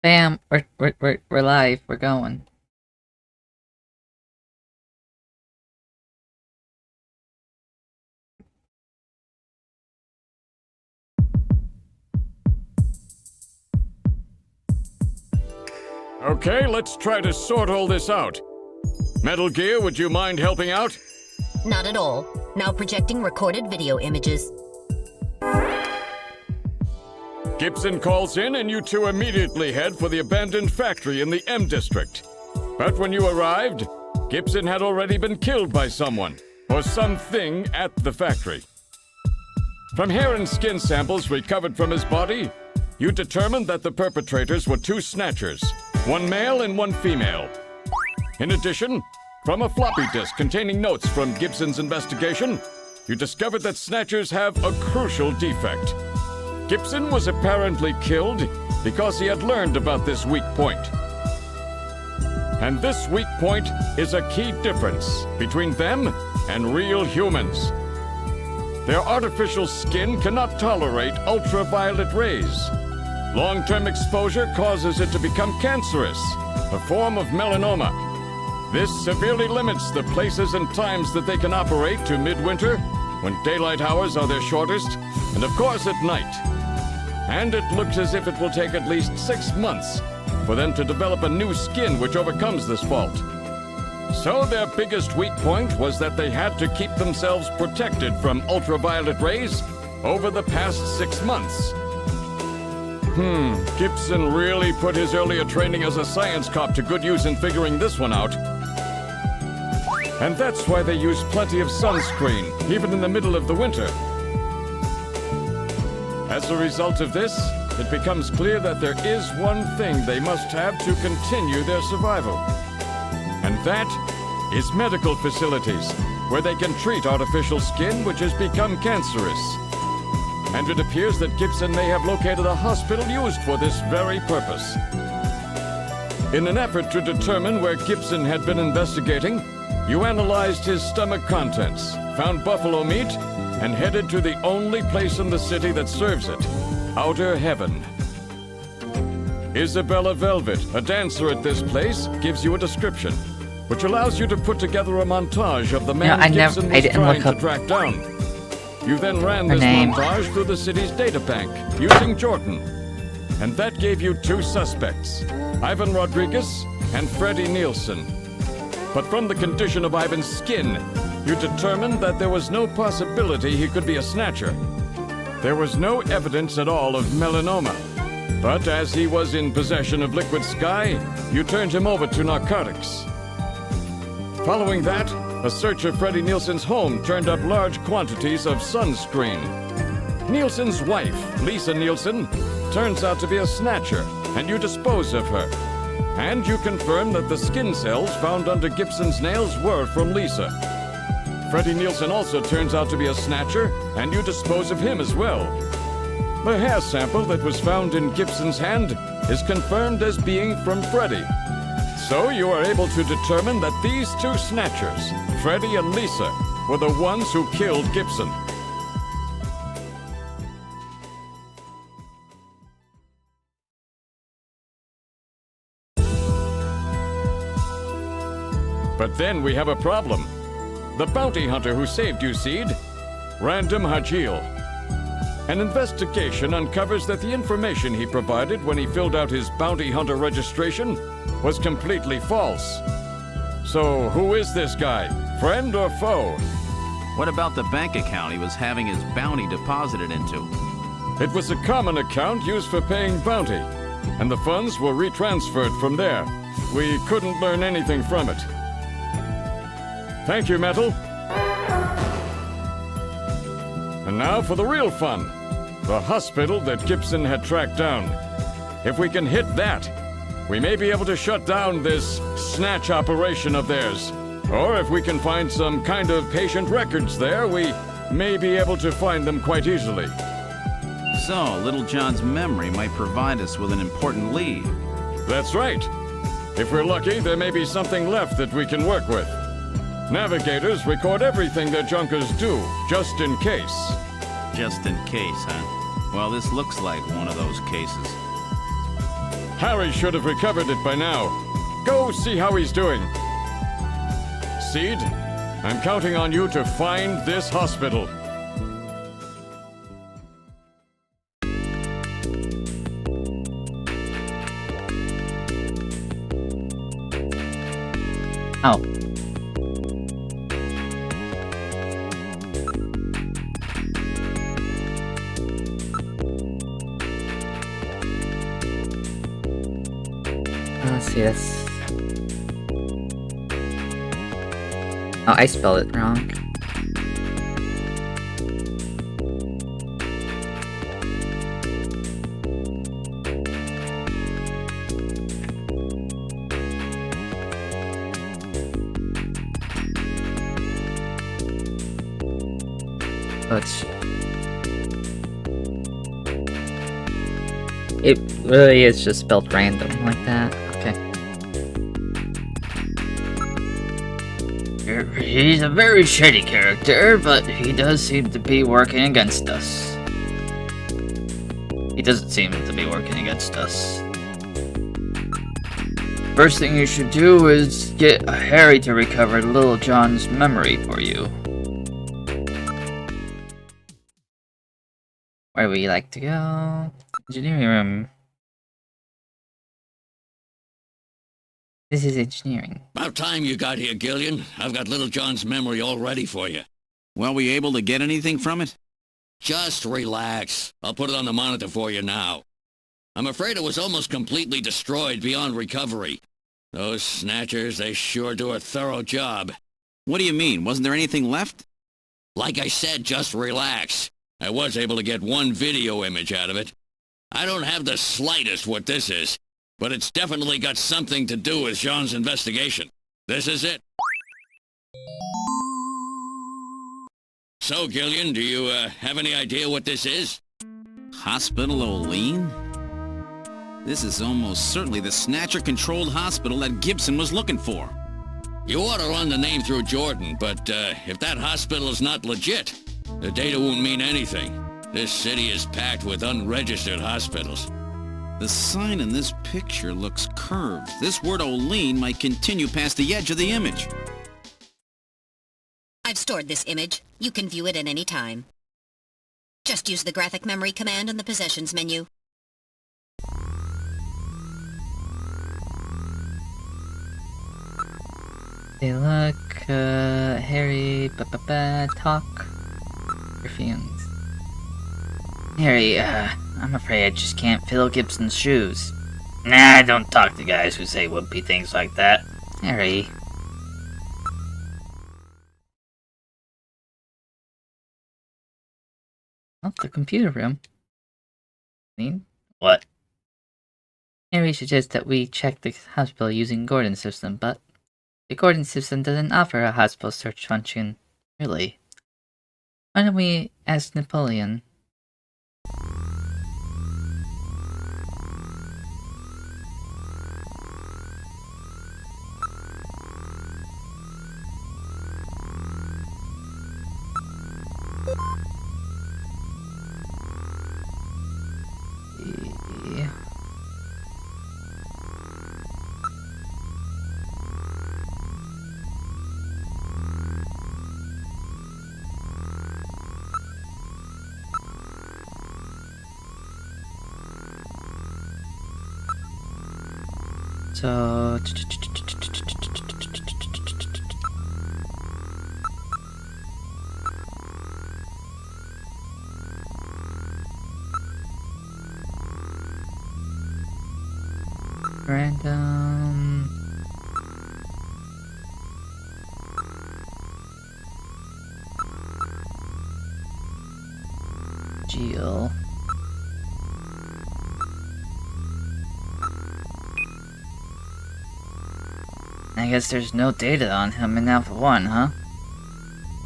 Bam, we're live. We're going. Okay, let's try to sort all this out. Metal Gear, would you mind helping out? Not at all. Now projecting recorded video images. Gibson calls in and you two immediately head for the abandoned factory in the M District. But when you arrived, Gibson had already been killed by someone, or something at the factory. From hair and skin samples recovered from his body, you determined that the perpetrators were two Snatchers, one male and one female. In addition, from a floppy disk containing notes from Gibson's investigation, you discovered that Snatchers have a crucial defect. Gibson was apparently killed because he had learned about this weak point. And this weak point is a key difference between them and real humans. Their artificial skin cannot tolerate ultraviolet rays. Long-term exposure causes it to become cancerous, a form of melanoma. This severely limits the places and times that they can operate to midwinter, when daylight hours are their shortest, and of course at night. And it looks as if it will take at least 6 months for them to develop a new skin which overcomes this fault. So their biggest weak point was that they had to keep themselves protected from ultraviolet rays over the past 6 months. Gibson really put his earlier training as a science cop to good use in figuring this one out. And that's why they use plenty of sunscreen, even in the middle of the winter. As a result of this, it becomes clear that there is one thing they must have to continue their survival. And that is medical facilities, where they can treat artificial skin which has become cancerous. And it appears that Gibson may have located a hospital used for this very purpose. In an effort to determine where Gibson had been investigating, you analyzed his stomach contents, found buffalo meat, and headed to the only place in the city that serves it, Outer Heaven. Isabella Velvet, a dancer at this place, gives you a description, which allows you to put together a montage of the man Gibson was trying to track down. You then ran this montage through the city's data bank, using Jordan. And that gave you two suspects, Ivan Rodriguez and Freddie Nielsen. But from the condition of Ivan's skin, you determined that there was no possibility he could be a Snatcher. There was no evidence at all of melanoma. But as he was in possession of liquid sky, you turned him over to narcotics. Following that, a search of Freddie Nielsen's home turned up large quantities of sunscreen. Nielsen's wife, Lisa Nielsen, turns out to be a Snatcher, and you dispose of her. And you confirm that the skin cells found under Gibson's nails were from Lisa. Freddie Nielsen also turns out to be a Snatcher, and you dispose of him as well. The hair sample that was found in Gibson's hand is confirmed as being from Freddie. So you are able to determine that these two Snatchers, Freddie and Lisa, were the ones who killed Gibson. But then we have a problem. The bounty hunter who saved you, Seed, Random Hajil. An investigation uncovers that the information he provided when he filled out his bounty hunter registration was completely false. So who is this guy? Friend or foe? What about the bank account he was having his bounty deposited into? It was a common account used for paying bounty, and the funds were retransferred from there. We couldn't learn anything from it. Thank you, Metal. And now for the real fun. The hospital that Gibson had tracked down. If we can hit that, we may be able to shut down this snatch operation of theirs. Or if we can find some kind of patient records there, we may be able to find them quite easily. So, Little John's memory might provide us with an important lead. That's right. If we're lucky, there may be something left that we can work with. Navigators record everything their junkers do, just in case. Just in case, huh? Well, this looks like one of those cases. Harry should have recovered it by now. Go see how he's doing. Seed, I'm counting on you to find this hospital. Oh. Let's see this. Oh, I spelled it wrong. It really is just spelled random like that. Okay. He's a very shady character, but he does seem to be working against us. He doesn't seem to be working against us. First thing you should do is get Harry to recover Little John's memory for you. Where would you like to go? Engineering room. This is engineering. About time you got here, Gillian. I've got Little John's memory all ready for you. Well, we able to get anything from it? Just relax. I'll put it on the monitor for you now. I'm afraid it was almost completely destroyed beyond recovery. Those Snatchers, they sure do a thorough job. What do you mean? Wasn't there anything left? Like I said, just relax. I was able to get one video image out of it. I don't have the slightest what this is, but it's definitely got something to do with Jean's investigation. This is it. So, Gillian, do you have any idea what this is? Hospital O'Lean? This is almost certainly the Snatcher-controlled hospital that Gibson was looking for. You ought to run the name through Jordan, but if that hospital is not legit, the data won't mean anything. This city is packed with unregistered hospitals. The sign in this picture looks curved. This word O'Lean might continue past the edge of the image. I've stored this image. You can view it at any time. Just use the graphic memory command in the possessions menu. Hey, look, Harry, talk. Your feelings. Harry, I'm afraid I just can't fill Gibson's shoes. Nah, don't talk to guys who say wimpy things like that. Harry. Oh, the computer room. What? Harry suggests that we check the hospital using Gordon's system, but the Gordon system doesn't offer a hospital search function. Really? Why don't we ask Napoleon? Yeah. So random Geo. I guess there's no data on him in Alpha 1, huh?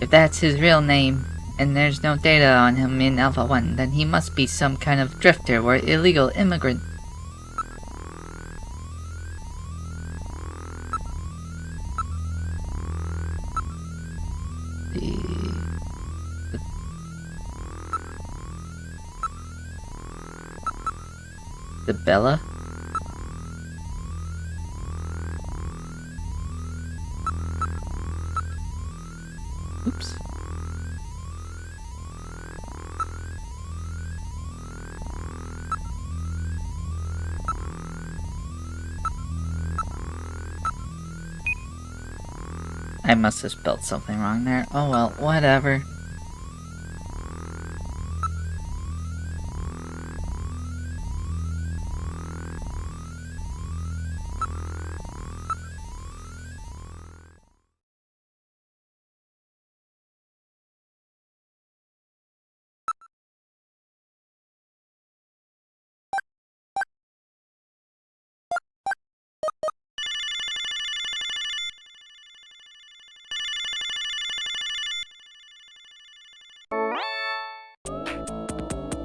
If that's his real name, and there's no data on him in Alpha 1, then he must be some kind of drifter or illegal immigrant. The Bella? Oops. I must have spelled something wrong there. Oh well, whatever.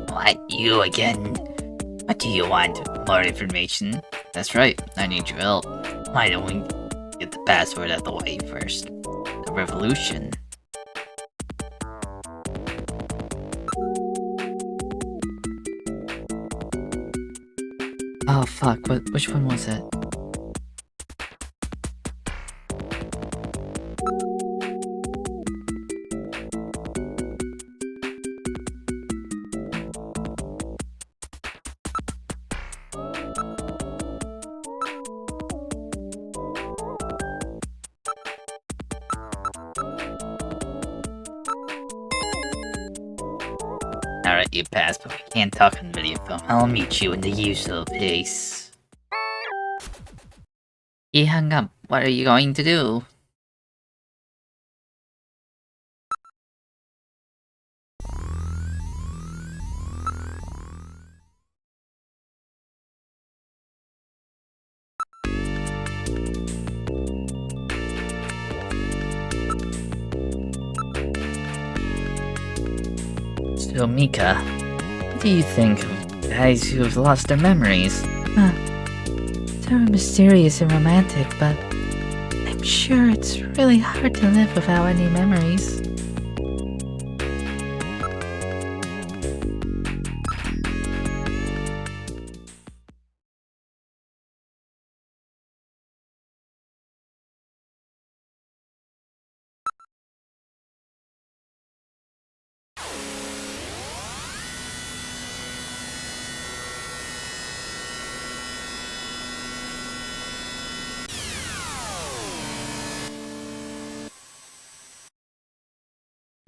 What, you again? What do you want? More information? That's right, I need your help. Why don't we get the password out of the way first? The revolution. Oh fuck, which one was it? Alright, you passed, but we can't talk on video phone. I'll meet you in the usual place. He hung up. What are you going to do? So, Mika, what do you think of guys who have lost their memories? They're mysterious and romantic, but I'm sure it's really hard to live without any memories.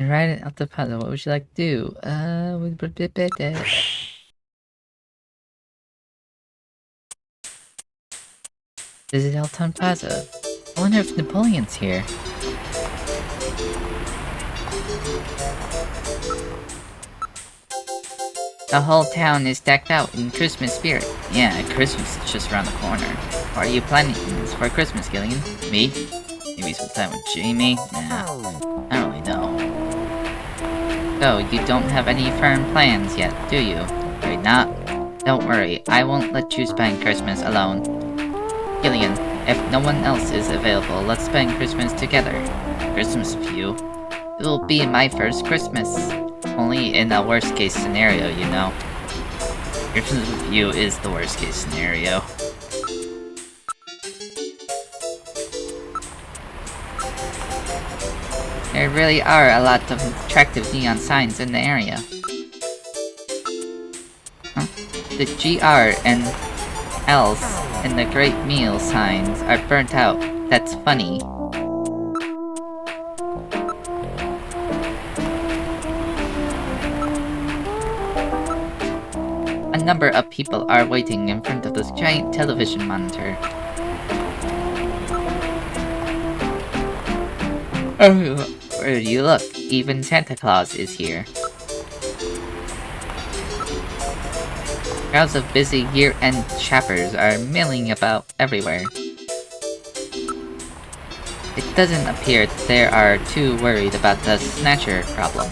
Write it out the puzzle. What would you like to do? Visit Elton Plaza. I wonder if Napoleon's here. The whole town is decked out in Christmas spirit. Yeah, Christmas is just around the corner. What are you planning for Christmas, Gillian? Me? Maybe some time with Jamie? Nah, I don't really know. So, you don't have any firm plans yet, do you? Wait, not? Don't worry, I won't let you spend Christmas alone. Gillian, if no one else is available, let's spend Christmas together. Christmas with you? It will be my first Christmas. Only in a worst case scenario, you know. Christmas with you is the worst case scenario. There really are a lot of attractive neon signs in the area. Huh? The GR and L's and the Great Meal signs are burnt out. That's funny. A number of people are waiting in front of this giant television monitor. Oh, where do you look? Even Santa Claus is here. Crowds of busy year-end shoppers are milling about everywhere. It doesn't appear that they are too worried about the Snatcher problem.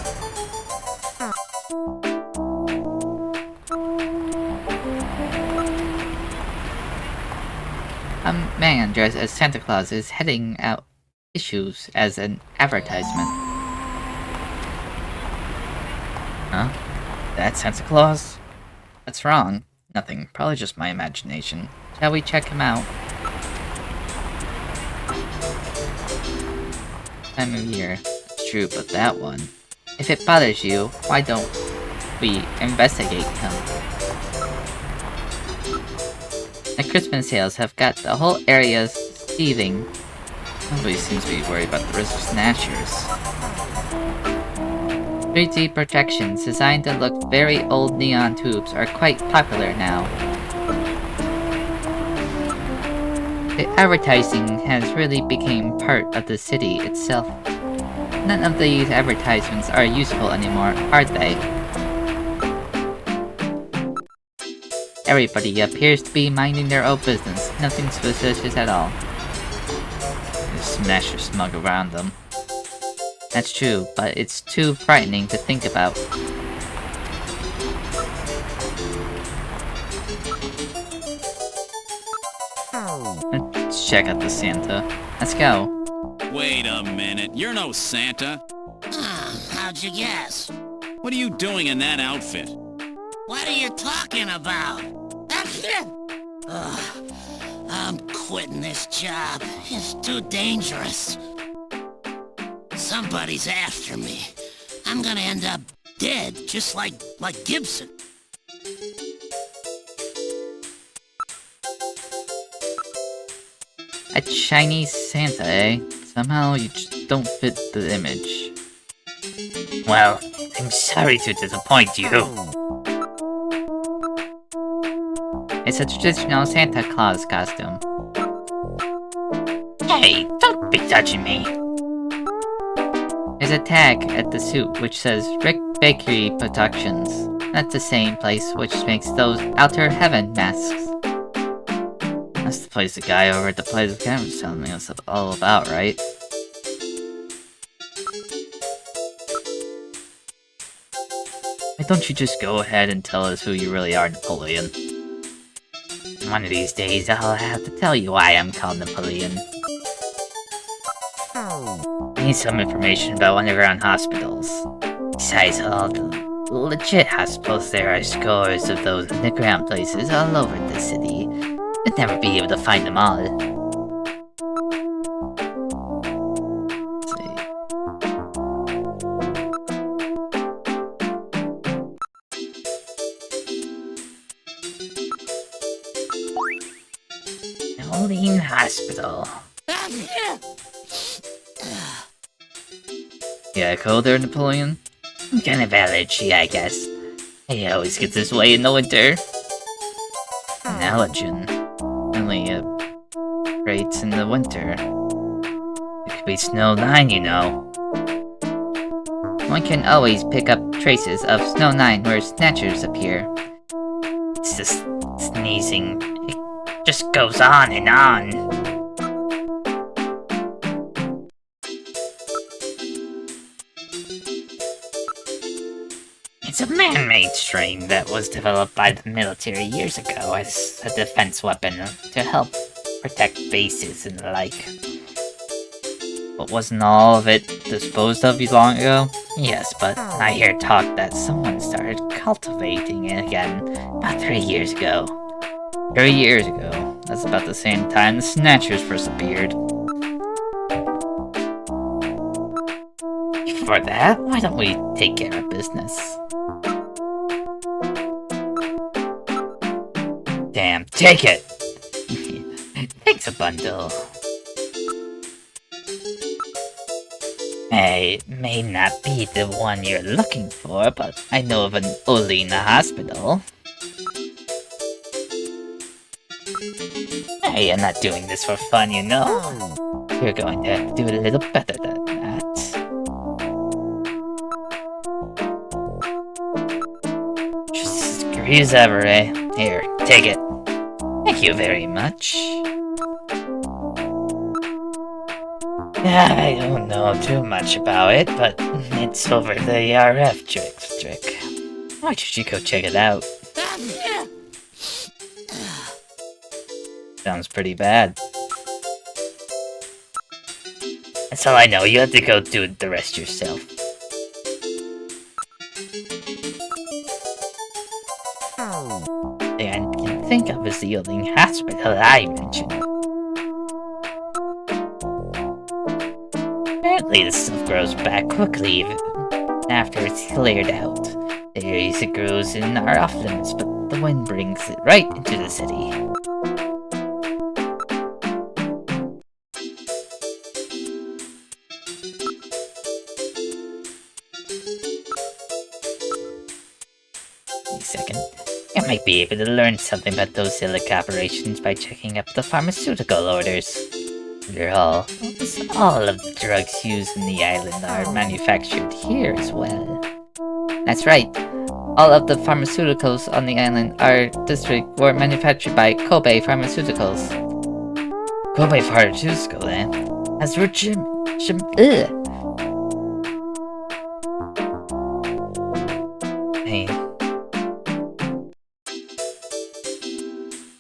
A man dressed as Santa Claus is heading out issues as an advertisement. Huh? That's Santa Claus? What's wrong? Nothing. Probably just my imagination. Shall we check him out? Time of year. true, but that one. If it bothers you, why don't we investigate him? The Christmas sales have got the whole area seething. Nobody seems to be worried about the risk of snatchers. 3D projections designed to look very old neon tubes are quite popular now. The advertising has really become part of the city itself. None of these advertisements are useful anymore, are they? Everybody appears to be minding their own business, nothing suspicious at all. There's Snatcher smug around them. That's true, but it's too frightening to think about. Let's check out the Santa. Let's go. Wait a minute, you're no Santa. How'd you guess? What are you doing in that outfit? What are you talking about? Ugh, I'm quitting this job. It's too dangerous. Somebody's after me. I'm gonna end up dead, just like Gibson. A Chinese Santa, eh? Somehow you just don't fit the image. Well, I'm sorry to disappoint you. It's a traditional Santa Claus costume. Hey, don't be touching me. There's a tag at the suit which says Rick Bakery Productions. That's the same place which makes those Outer Heaven masks. That's the place the guy over at the Place of Camera was telling us all about, right? Why don't you just go ahead and tell us who you really are, Napoleon? One of these days, I'll have to tell you why I'm called Napoleon. I need some information about underground hospitals. Besides all the legit hospitals, there are scores of those underground places all over the city. You'd never be able to find them all. Let's see. Nolene Hospital. Yeah, cold there, Napoleon? Some kind of allergy, I guess. He always gets this way in the winter. An allergen. Only rates in the winter. It could be Snow 9, you know. One can always pick up traces of Snow 9 where snatchers appear. It's just sneezing. It just goes on and on. It's a man-made strain that was developed by the military years ago as a defense weapon to help protect bases and the like. But wasn't all of it disposed of long ago? Yes, but I hear talk that someone started cultivating it again about 3 years ago. 3 years ago. That's about the same time the Snatchers first appeared. Before that, why don't we take care of business? Damn, take it! Thanks a bundle. I may not be the one you're looking for, but I know of an Olina hospital. Hey, I'm not doing this for fun, you know? You're going to do a little better than that. Just screw as ever, eh? Here, take it. Thank you very much. I don't know too much about it, but it's over the RF trick. Why don't you go check it out? Sounds pretty bad. That's all I know. You have to go do the rest yourself. The I can think of is the only hospital I mentioned. Typically, the stuff grows back quickly after it's cleared out. The areas it grows in are off limits, but the wind brings it right into the city. Wait a second. I might be able to learn something about those illicit operations by checking up the pharmaceutical orders. After all, all of the drugs used in the island are manufactured here as well. That's right. All of the pharmaceuticals on the island, our district, were manufactured by Kobe Pharmaceuticals. Kobe Pharmaceuticals, eh? As we're Hey.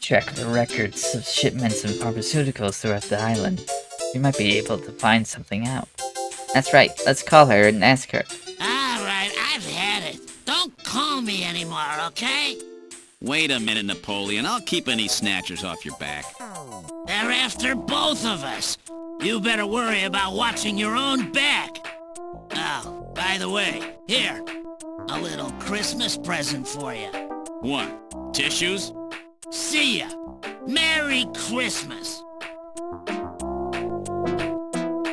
Check the records of shipments and pharmaceuticals throughout the island. We might be able to find something out. That's right, let's call her and ask her. Alright, I've had it. Don't call me anymore, okay? Wait a minute, Napoleon. I'll keep any snatchers off your back. They're after both of us. You better worry about watching your own back. Oh, by the way, here. A little Christmas present for you. What? Tissues? See ya. Merry Christmas.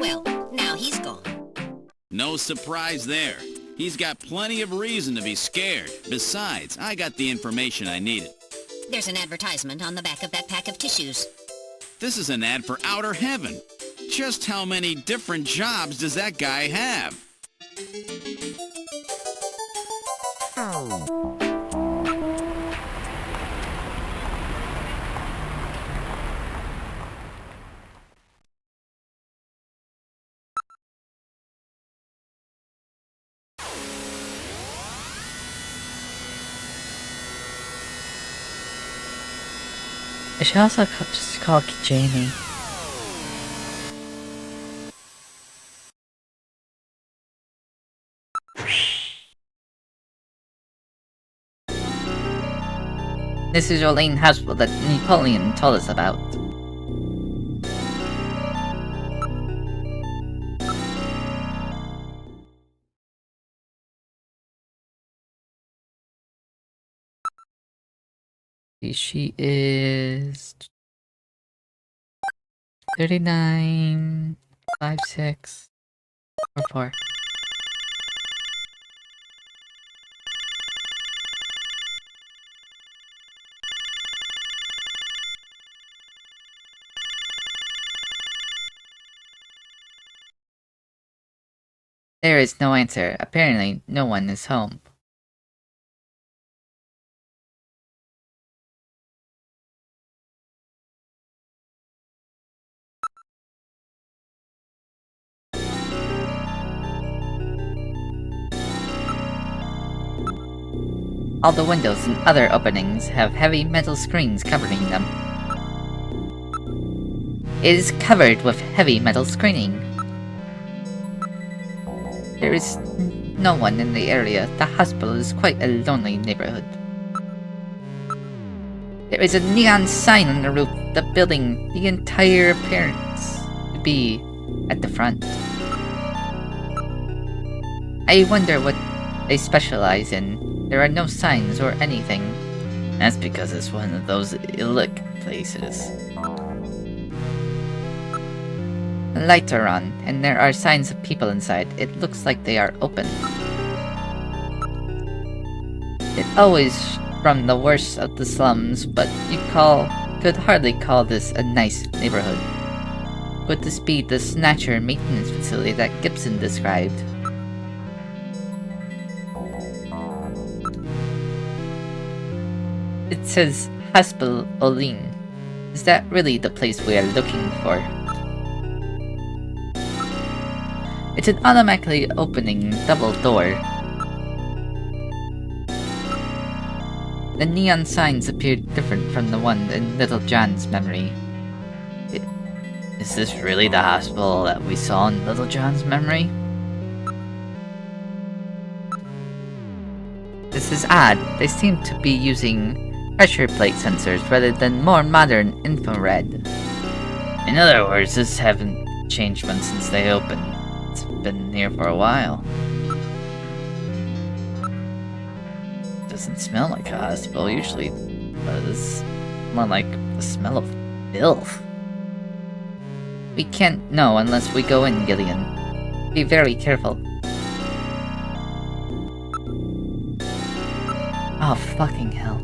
Well, now he's gone. No surprise there. He's got plenty of reason to be scared. Besides, I got the information I needed. There's an advertisement on the back of that pack of tissues. This is an ad for outer heaven. Just how many different jobs does that guy have? I should also just call Jamie. This is Jolene Hospital that Napoleon told us about. She is 39, 56, 44. There is no answer. Apparently, no one is home. All the windows and other openings have heavy metal screens covering them. It is covered with heavy metal screening. There is no one in the area. The hospital is quite a lonely neighborhood. There is a neon sign on the roof, the building, the entire appearance to be at the front. I wonder what they specialize in. There are no signs or anything. That's because it's one of those illic places. The lights are on, and there are signs of people inside. It looks like they are open. It always from the worst of the slums, but you could hardly call this a nice neighborhood. Could this be the Snatcher maintenance facility that Gibson described? It says Hospital Olin. Is that really the place we are looking for? It's an automatically opening double door. The neon signs appear different from the one in Little John's memory. Is this really the hospital that we saw in Little John's memory? This is odd. They seem to be using pressure plate sensors rather than more modern infrared. In other words, this haven't changed much since they opened. It's been here for a while. Doesn't smell like a hospital, usually does. More like the smell of filth. We can't know unless we go in, Gideon. Be very careful. Oh, fucking hell.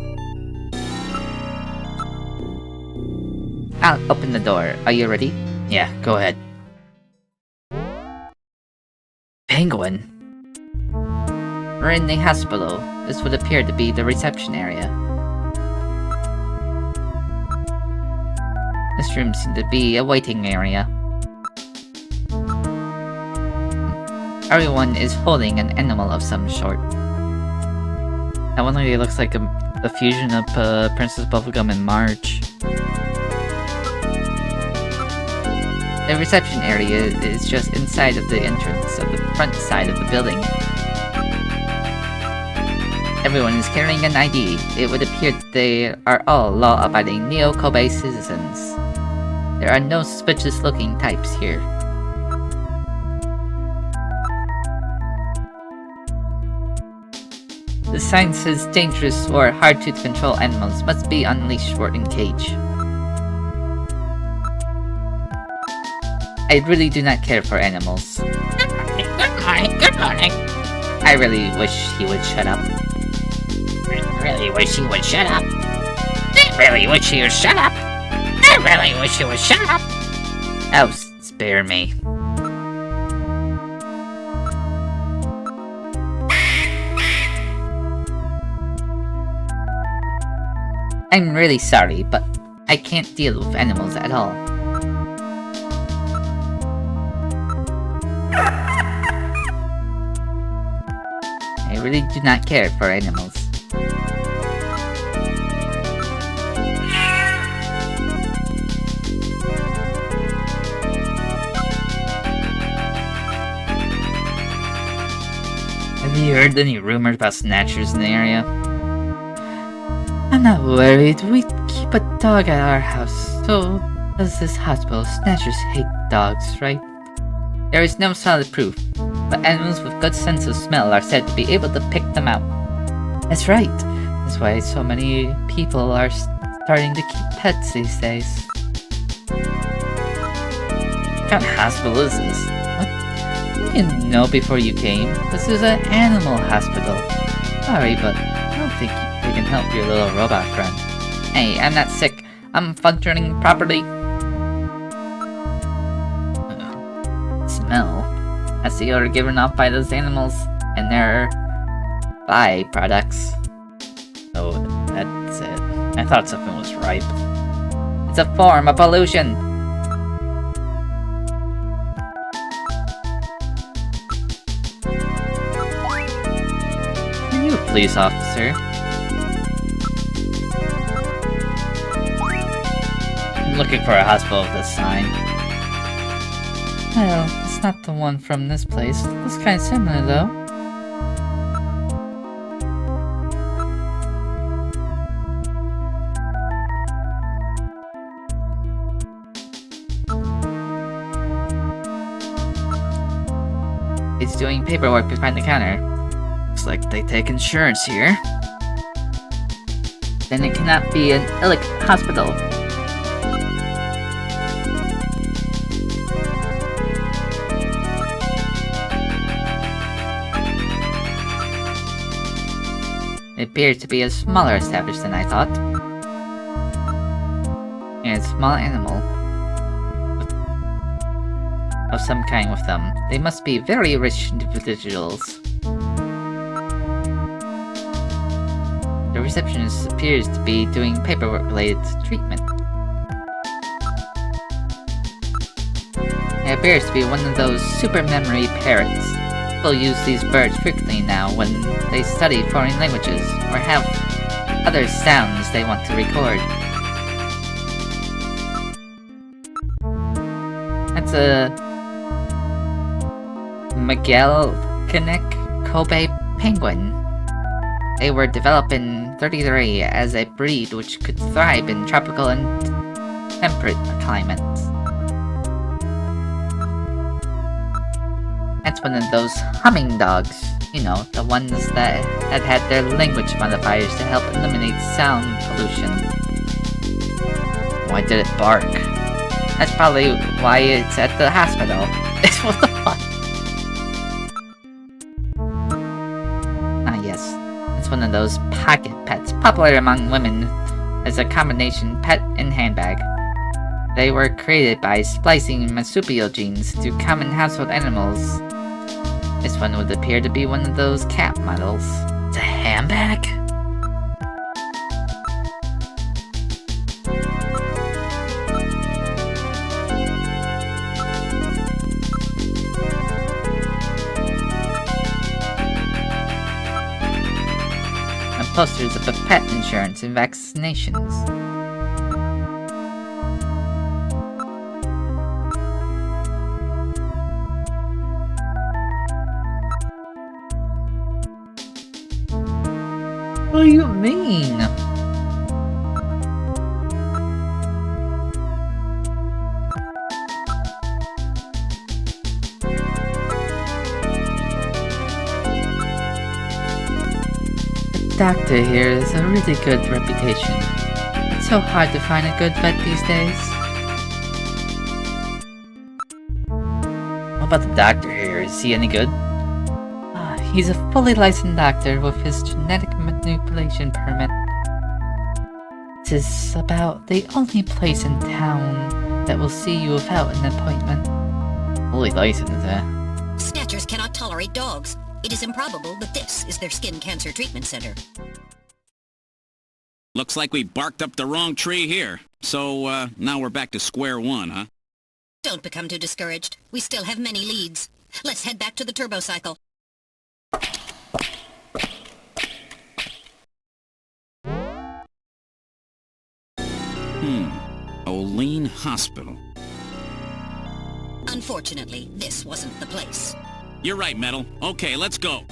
I'll open the door. Are you ready? Yeah, go ahead. Penguin? We're in the hospital. This would appear to be the reception area. This room seemed to be a waiting area. Everyone is holding an animal of some sort. That one lady looks like a fusion of Princess Bubblegum and Marge. The reception area is just inside of the entrance of the front side of the building. Everyone is carrying an ID. It would appear that they are all law-abiding Neo-Kobe citizens. There are no suspicious-looking types here. The sign says dangerous or hard-to-control animals must be unleashed or in cage. I really do not care for animals. Good morning, good morning. I really wish he would shut up. I really wish he would shut up. I really wish he would shut up. I really wish he would shut up. Oh, spare me. I'm really sorry, but I can't deal with animals at all. I really do not care for animals. Have you heard any rumors about snatchers in the area? I'm not worried. We keep a dog at our house. So does this hospital. Snatchers hate dogs, right? There is no solid proof, but animals with good sense of smell are said to be able to pick them out. That's right. That's why so many people are starting to keep pets these days. What kind of hospital is this? What? You didn't know before you came. This is an animal hospital. Sorry, but I don't think they can help your little robot friend. Hey, I'm not sick. I'm functioning properly. Smell? That's the odor given off by those animals and their byproducts. Oh, that's it. I thought something was ripe. It's a form of pollution! Are you a police officer? I'm looking for a hospital with this sign. Well, it's not the one from this place. Looks kinda similar, though. It's doing paperwork behind the counter. Looks like they take insurance here. Then it cannot be an hospital. It appears to be a smaller establishment than I thought. And a small animal of some kind with them. They must be very rich individuals. The receptionist appears to be doing paperwork related to treatment. It appears to be one of those super memory parrots. People use these birds frequently now when they study foreign languages or have other sounds they want to record. That's a Miguel-Canic Kobe penguin. They were developed in 33 as a breed which could thrive in tropical and temperate climates. It's one of those humming dogs. You know, the ones that had their language modifiers to help eliminate sound pollution. Why did it bark? That's probably why it's at the hospital. What the fuck? Ah yes, it's one of those pocket pets, popular among women as a combination pet and handbag. They were created by splicing marsupial genes to common household animals. This one would appear to be one of those cat models. It's a handbag? And posters of pet insurance and vaccinations. What do you mean? The doctor here has a really good reputation. It's so hard to find a good vet these days. What about the doctor here? Is he any good? He's a fully licensed doctor with his genetic manipulation permit. This is about the only place in town that will see you without an appointment. Fully licensed, eh? Snatchers cannot tolerate dogs. It is improbable that this is their skin cancer treatment center. Looks like we barked up the wrong tree here. So, now we're back to square one, huh? Don't become too discouraged. We still have many leads. Let's head back to the turbo cycle. Olean Hospital. Unfortunately, this wasn't the place. You're right, Metal. Okay, let's go.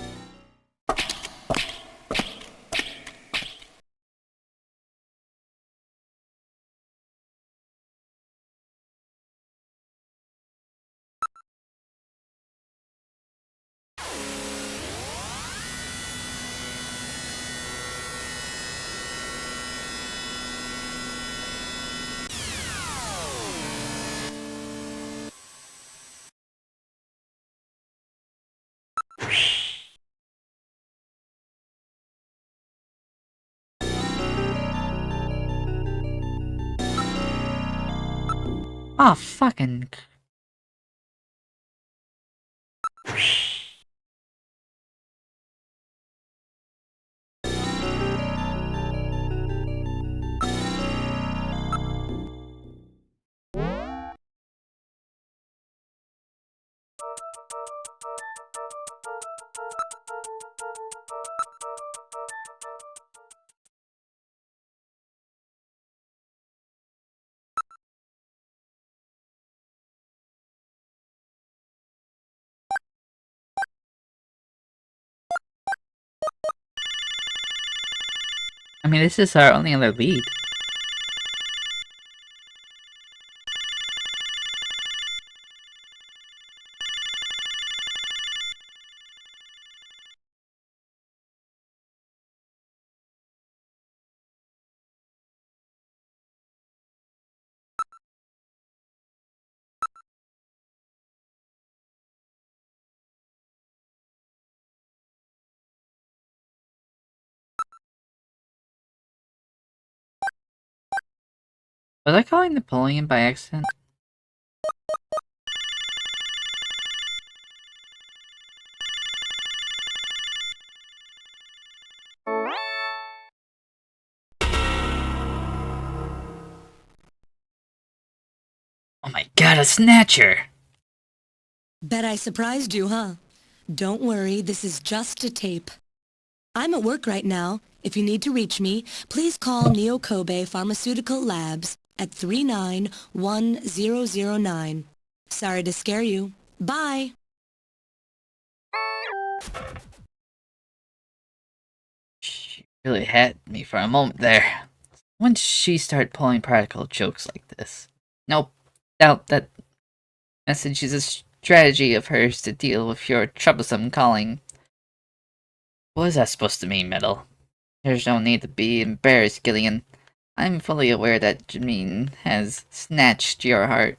Oh, fucking... I mean, this is our only other lead. Was I calling Napoleon by accident? Oh my god, a Snatcher! Bet I surprised you, huh? Don't worry, this is just a tape. I'm at work right now. If you need to reach me, please call Neo Kobe Pharmaceutical Labs at 391009. Sorry to scare you. Bye! She really had me for a moment there. When did she start pulling practical jokes like this? No doubt that message is a strategy of hers to deal with your troublesome calling. What is that supposed to mean, Metal? There's no need to be embarrassed, Gillian. I'm fully aware that Janine has snatched your heart.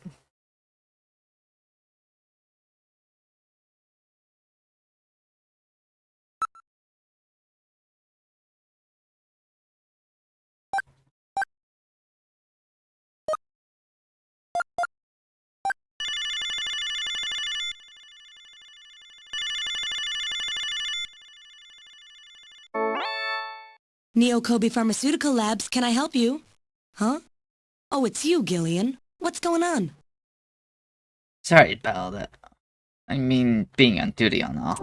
Neo Kobe Pharmaceutical Labs, can I help you? Huh? Oh, it's you, Gillian. What's going on? Sorry about that. I mean, being on duty and all.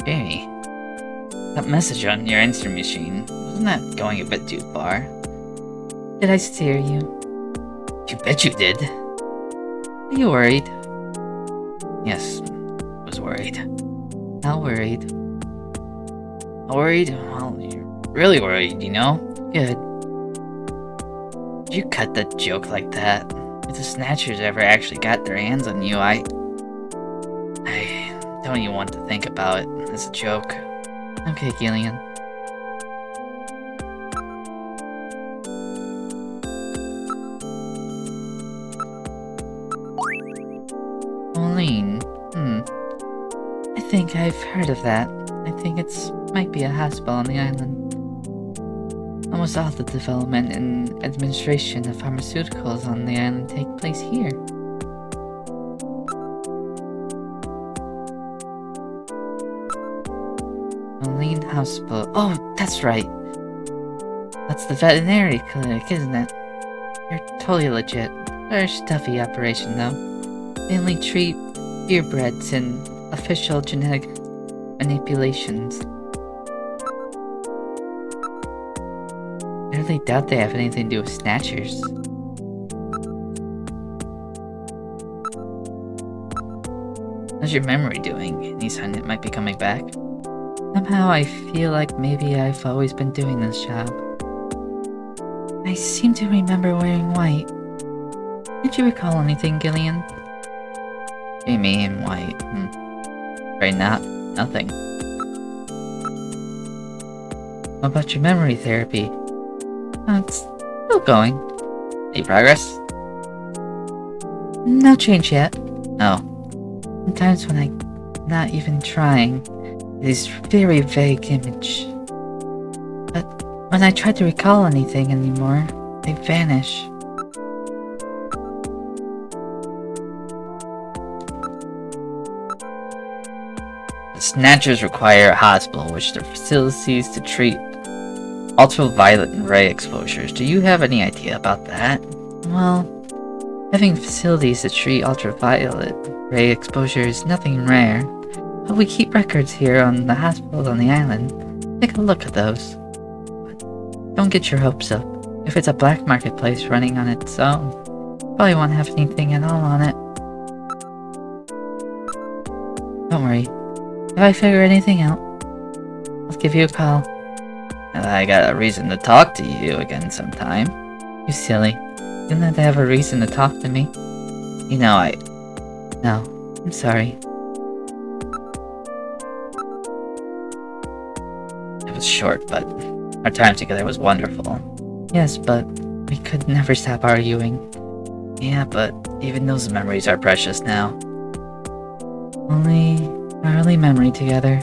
Jamie, that message on your answering machine, wasn't that going a bit too far? Did I steer you? You bet you did. Are you worried? Yes, I was worried. How worried? Worried? Well, you're really worried, you know? Good. Did you cut that joke like that? If the Snatchers ever actually got their hands on you, I don't even want to think about it as a joke. Okay, Gillian. Pauline. I think I've heard of that. I think it's might be a hospital on the island. Almost all the development and administration of pharmaceuticals on the island take place here. Pauline Hospital. Oh, that's right. That's the veterinary clinic, isn't it? You're totally legit. Very stuffy operation, though. They only treat purebreds and official genetic manipulations. I really doubt they have anything to do with Snatchers. How's your memory doing? Any sign it might be coming back? Somehow I feel like maybe I've always been doing this job. I seem to remember wearing white. Did you recall anything, Gillian? Jamie in white. Right, nothing. What about your memory therapy? Oh, it's still going. Any progress? No change yet. Oh. Sometimes when I'm not even trying, this very vague image. But when I try to recall anything anymore, they vanish. The Snatchers require a hospital which their facilities to treat ultraviolet and ray exposures. Do you have any idea about that? Well, having facilities to treat ultraviolet ray exposure is nothing rare, but we keep records here on the hospitals on the island. Take a look at those. But don't get your hopes up. If it's a black marketplace running on its own, probably won't have anything at all on it. Don't worry. If I figure anything out, I'll give you a call. I got a reason to talk to you again sometime. You silly. You don't have to have a reason to talk to me. You know No, I'm sorry. It was short, but our time together was wonderful. Yes, but we could never stop arguing. Yeah, but even those memories are precious now. Only our early memory together.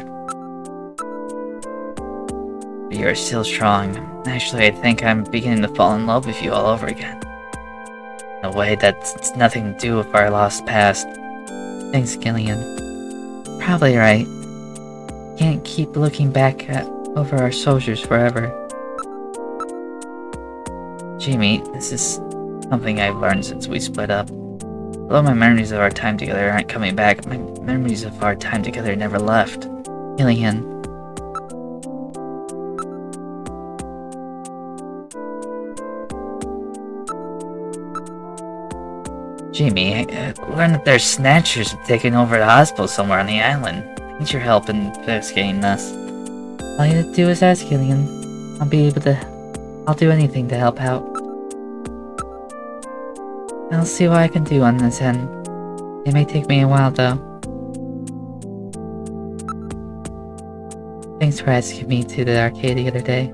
But you're still strong. Actually, I think I'm beginning to fall in love with you all over again. In a way that's nothing to do with our lost past. Thanks, Gillian. Probably right. Can't keep looking back over our soldiers forever. Jamie, this is something I've learned since we split up. Although my memories of our time together aren't coming back, my memories of our time together never left. Gillian. Jamie, I learned that there's Snatchers have taken over the hospital somewhere on the island. I need your help in investigating this. All you have to do is ask Gillian. I'll do anything to help out. I'll see what I can do on this end. It may take me a while, though. Thanks for asking me to the arcade the other day.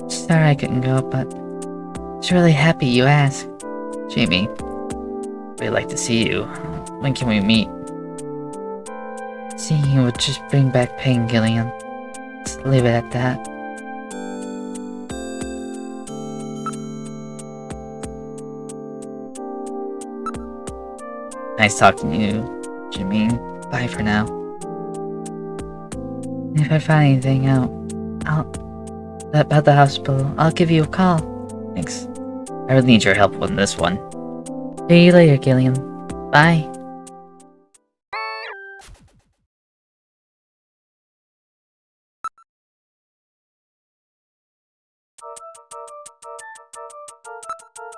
Sorry I couldn't go, but I was really happy you asked. Jamie, we'd like to see you. When can we meet? Seeing you would just bring back pain, Gillian. Just leave it at that. Nice talking to you, Jimmy. Bye for now. If I find anything out, about the hospital, I'll give you a call. Thanks. I really need your help on this one. See you later, Gillian. Bye.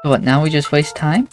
What, now we just waste time?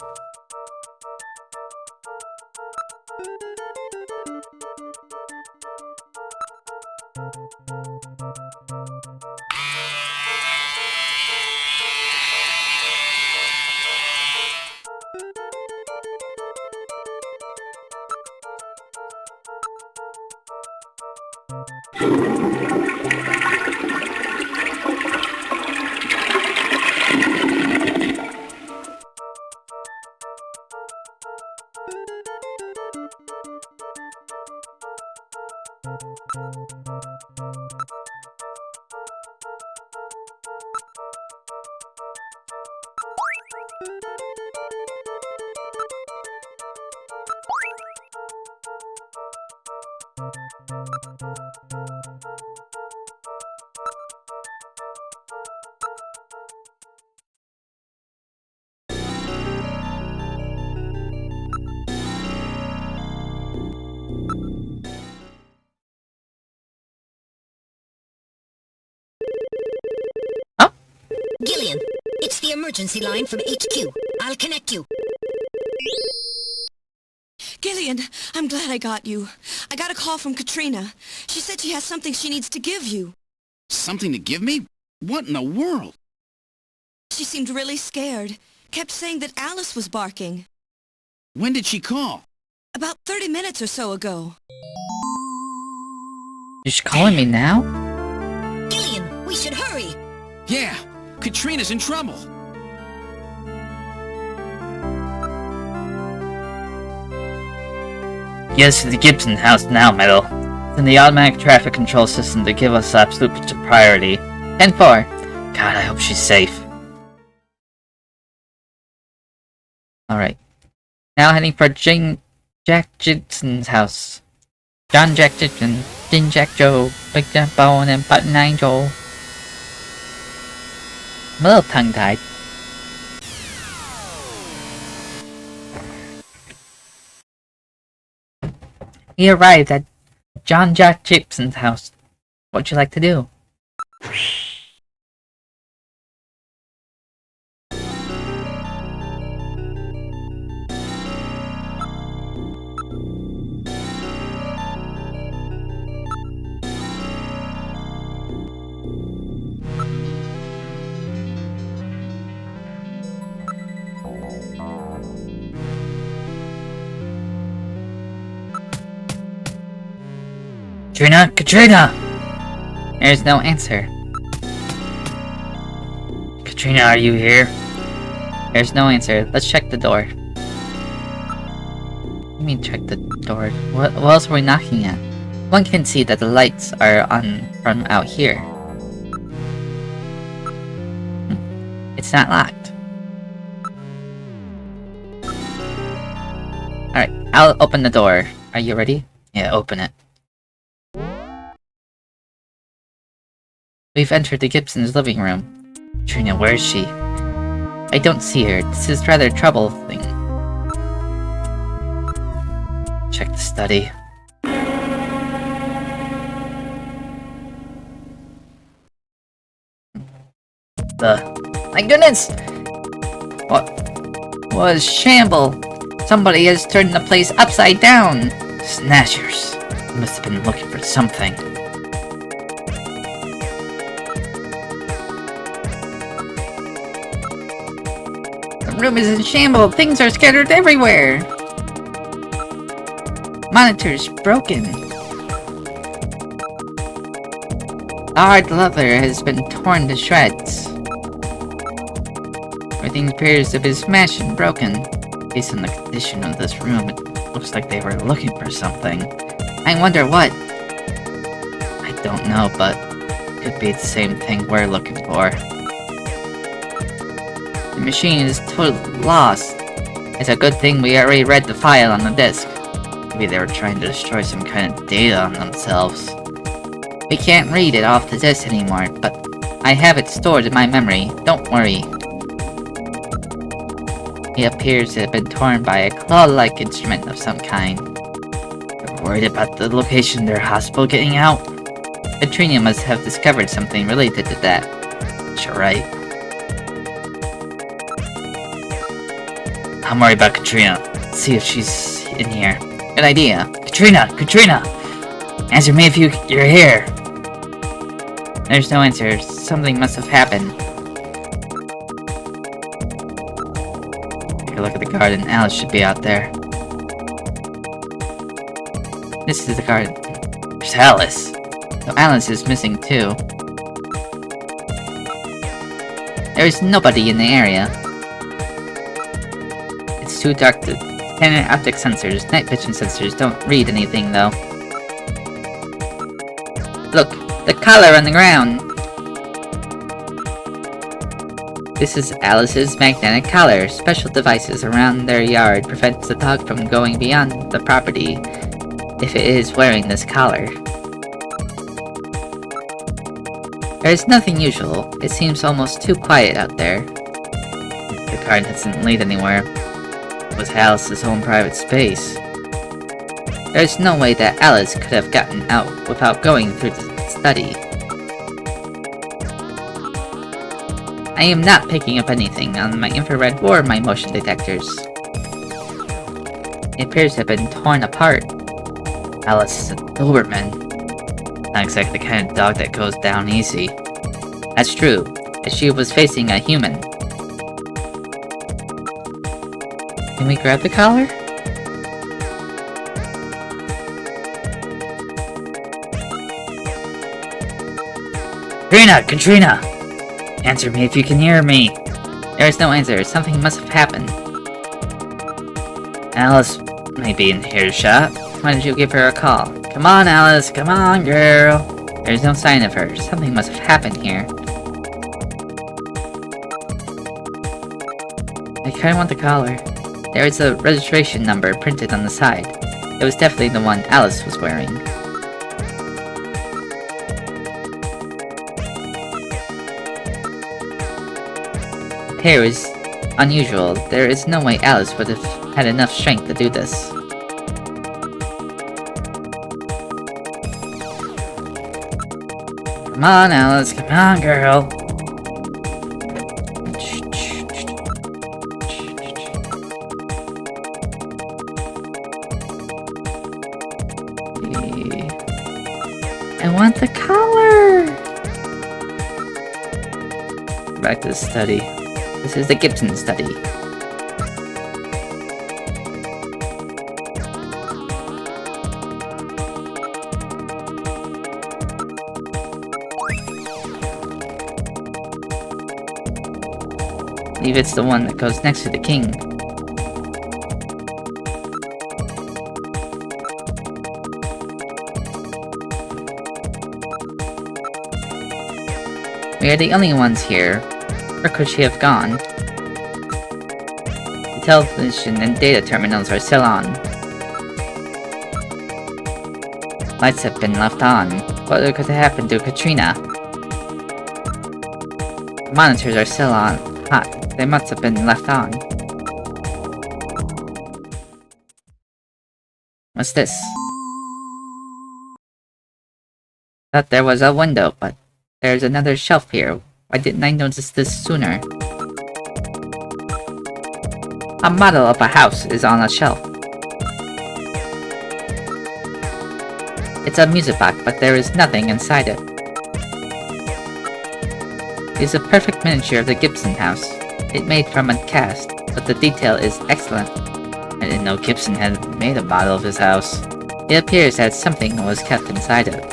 Gillian, it's the emergency line from HQ. I'll connect you. Gillian, I'm glad I got you. I got a call from Katrina. She said she has something she needs to give you. Something to give me? What in the world? She seemed really scared. Kept saying that Alice was barking. When did she call? About 30 minutes or so ago. You're just calling me now? Gillian, we should hurry. Yeah, Katrina's in trouble. Get us to the Gibson house now, Metal. It's in the automatic traffic control system to give us absolute priority. 10-4. God, I hope she's safe. Alright. Now heading for Jack Gibson's house. John Jack Gibson, Jin Jack Joe, Big Jack Bone, and Button Nine Joel. I'm a little tongue-tied. We arrived at John Jack Gibson's house. What'd you like to do? Katrina! Katrina! There's no answer. Katrina, are you here? There's no answer. Let's check the door. What do you mean check the door? What else are we knocking at? One can see that the lights are on from out here. It's not locked. Alright, I'll open the door. Are you ready? Yeah, open it. We've entered the Gibsons' living room. Trina, where is she? I don't see her. This is rather troubling. Check the study. My goodness! What? was shamble. Somebody has turned the place upside down. Snatchers. Must have been looking for something. The room is in shambles. Things are scattered everywhere. Monitor's broken. The hard leather has been torn to shreds. Everything appears to be smashed and broken. Based on the condition of this room, it looks like they were looking for something. I wonder what. I don't know, but it could be the same thing we're looking for. The machine is totally lost. It's a good thing we already read the file on the disk. Maybe they were trying to destroy some kind of data on themselves. We can't read it off the disk anymore, but I have it stored in my memory. Don't worry. It appears to have been torn by a claw-like instrument of some kind. You're worried about the location of their hospital getting out? Katrina must have discovered something related to that. You're right. I'm worried about Katrina. Let's see if she's in here. Good idea. Katrina! Katrina! Answer me if you're here. There's no answer. Something must have happened. Take a look at the garden. Alice should be out there. This is the garden. There's Alice. So Alice is missing too. There is nobody in the area. It's too dark to... Standard optic sensors, night vision sensors don't read anything though. Look, the collar on the ground! This is Alice's magnetic collar. Special devices around their yard prevents the dog from going beyond the property if it is wearing this collar. There is nothing usual. It seems almost too quiet out there. The car doesn't lead anywhere. It was Alice's own private space. There is no way that Alice could have gotten out without going through the study. I am not picking up anything on my infrared or my motion detectors. It appears to have been torn apart. Alice is a Doberman. Not exactly the kind of dog that goes down easy. That's true, as she was facing a human. Can we grab the collar? Katrina! Katrina! Answer me if you can hear me! There is no answer. Something must have happened. Alice may be in earshot. Why don't you give her a call? Come on, Alice! Come on, girl! There's no sign of her. Something must have happened here. I kinda want the collar. There is a registration number printed on the side. It was definitely the one Alice was wearing. The hair is unusual. There is no way Alice would have had enough strength to do this. Come on, Alice. Come on, girl. I want the collar! Back to the study. This is the Gibson study. I believe it's the one that goes next to the king. We are the only ones here. Where could she have gone? The television and data terminals are still on. Lights have been left on. What could have happened to Katrina? The monitors are still on. Hot. They must have been left on. What's this? Thought there was a window, but there's another shelf here. Why didn't I notice this sooner? A model of a house is on a shelf. It's a music box, but there is nothing inside it. It's a perfect miniature of the Gibson house. It made from a cast, but the detail is excellent. I didn't know Gibson had made a model of his house. It appears that something was kept inside it.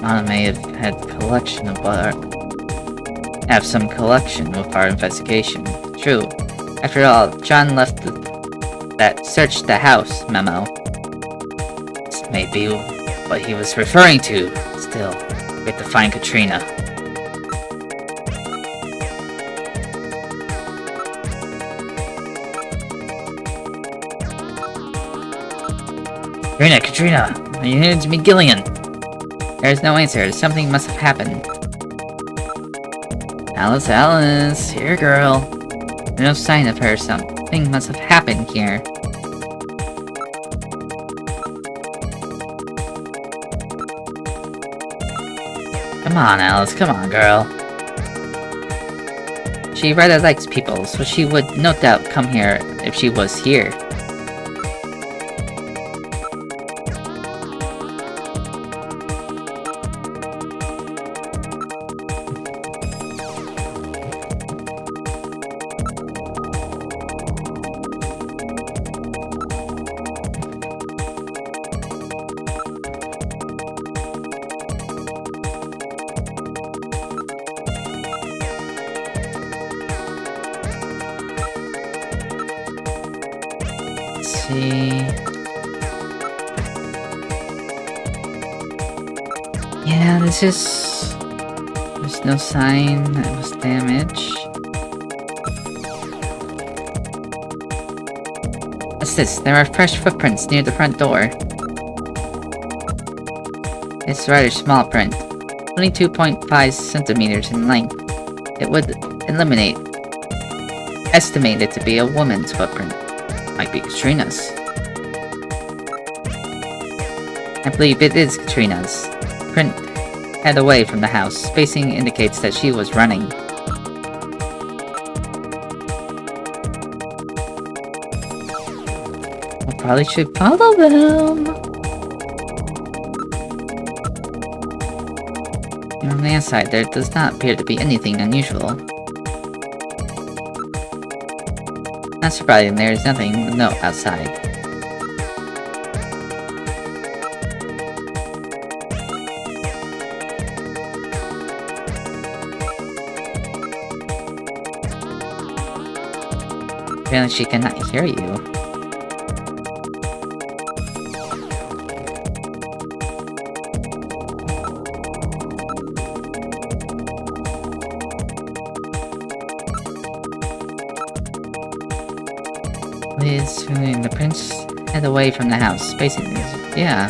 Mona may have had some collection with our investigation. True. After all, John left that search the house memo. This may be what he was referring to. Still, we have to find Katrina. Katrina, you need to be Gillian. There's no answer. Something must have happened. Alice, here, girl. There's no sign of her. Something must have happened here. Come on, Alice. Come on, girl. She rather likes people, so she would no doubt come here if she was here. Yeah, there's no sign that was damaged. What's this? There are fresh footprints near the front door. It's a rather small print, 22.5 centimeters in length. It would estimate it to be a woman's footprint. Might be Katrina's. I believe it is Katrina's. Print head away from the house. Spacing indicates that she was running. We probably should follow them. On the inside, there does not appear to be anything unusual. Not surprising, there is nothing to note outside. Apparently she cannot hear you. Please, the prince head away from the house. Spacing is, yeah.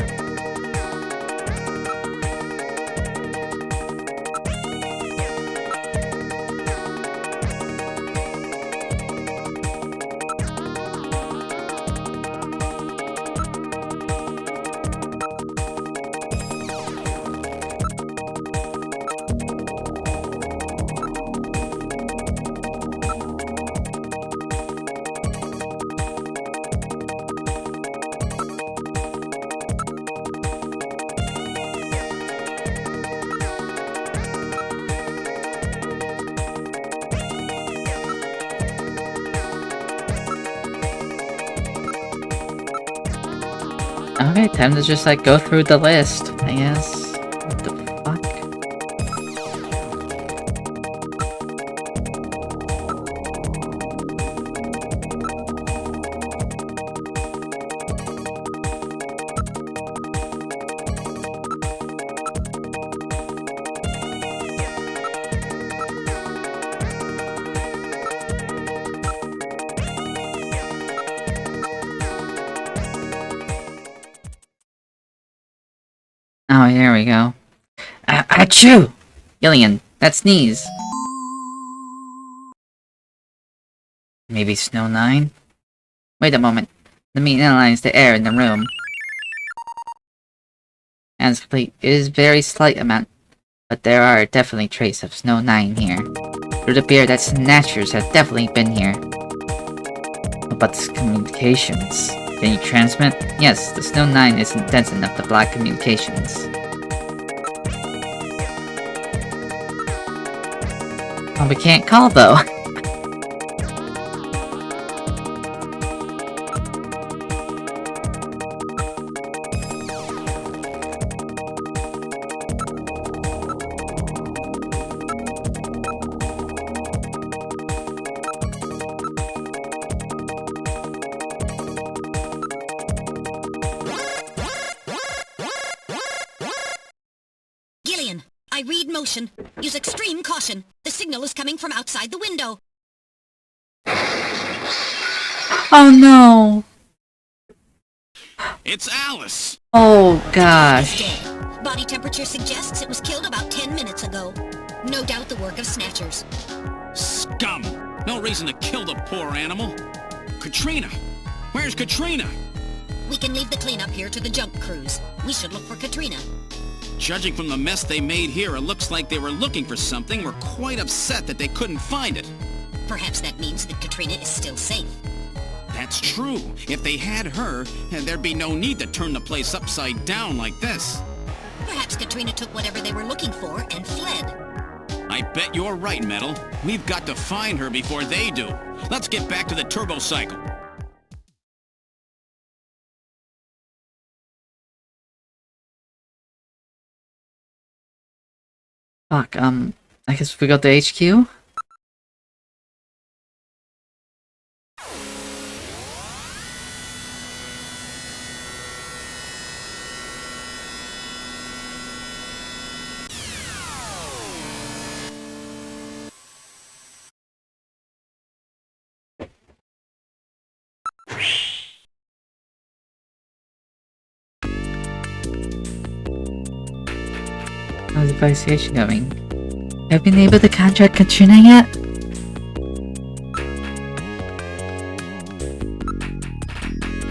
Okay, time to just like go through the list, I guess. What the fuck? Oh, here we go. Achoo! Gillian, that sneeze. Maybe Snow 9? Wait a moment. Let me analyze the air in the room. As complete, it is very slight amount, but there are definitely traces of Snow 9 here. It would appear that Snatchers have definitely been here. about this communications. Can you transmit? Yes, the Snow 9 isn't dense enough to block communications. Oh, we can't call though. Gillian, I read motion. Use extreme caution. The signal is coming from outside the window. Oh no! It's Alice! Oh gosh. Dead. Body temperature suggests it was killed about 10 minutes ago. No doubt the work of Snatchers. Scum! No reason to kill the poor animal. Katrina! Where's Katrina? We can leave the cleanup here to the junk crews. We should look for Katrina. Judging from the mess they made here, it looks like they were looking for something. We're quite upset that they couldn't find it. Perhaps that means that Katrina is still safe. That's true. If they had her, there'd be no need to turn the place upside down like this. Perhaps Katrina took whatever they were looking for and fled. I bet you're right, Metal. We've got to find her before they do. Let's get back to the turbo cycle. Fuck, I guess we got the HQ? How's the investigation going? Have you been able to contact Katrina yet?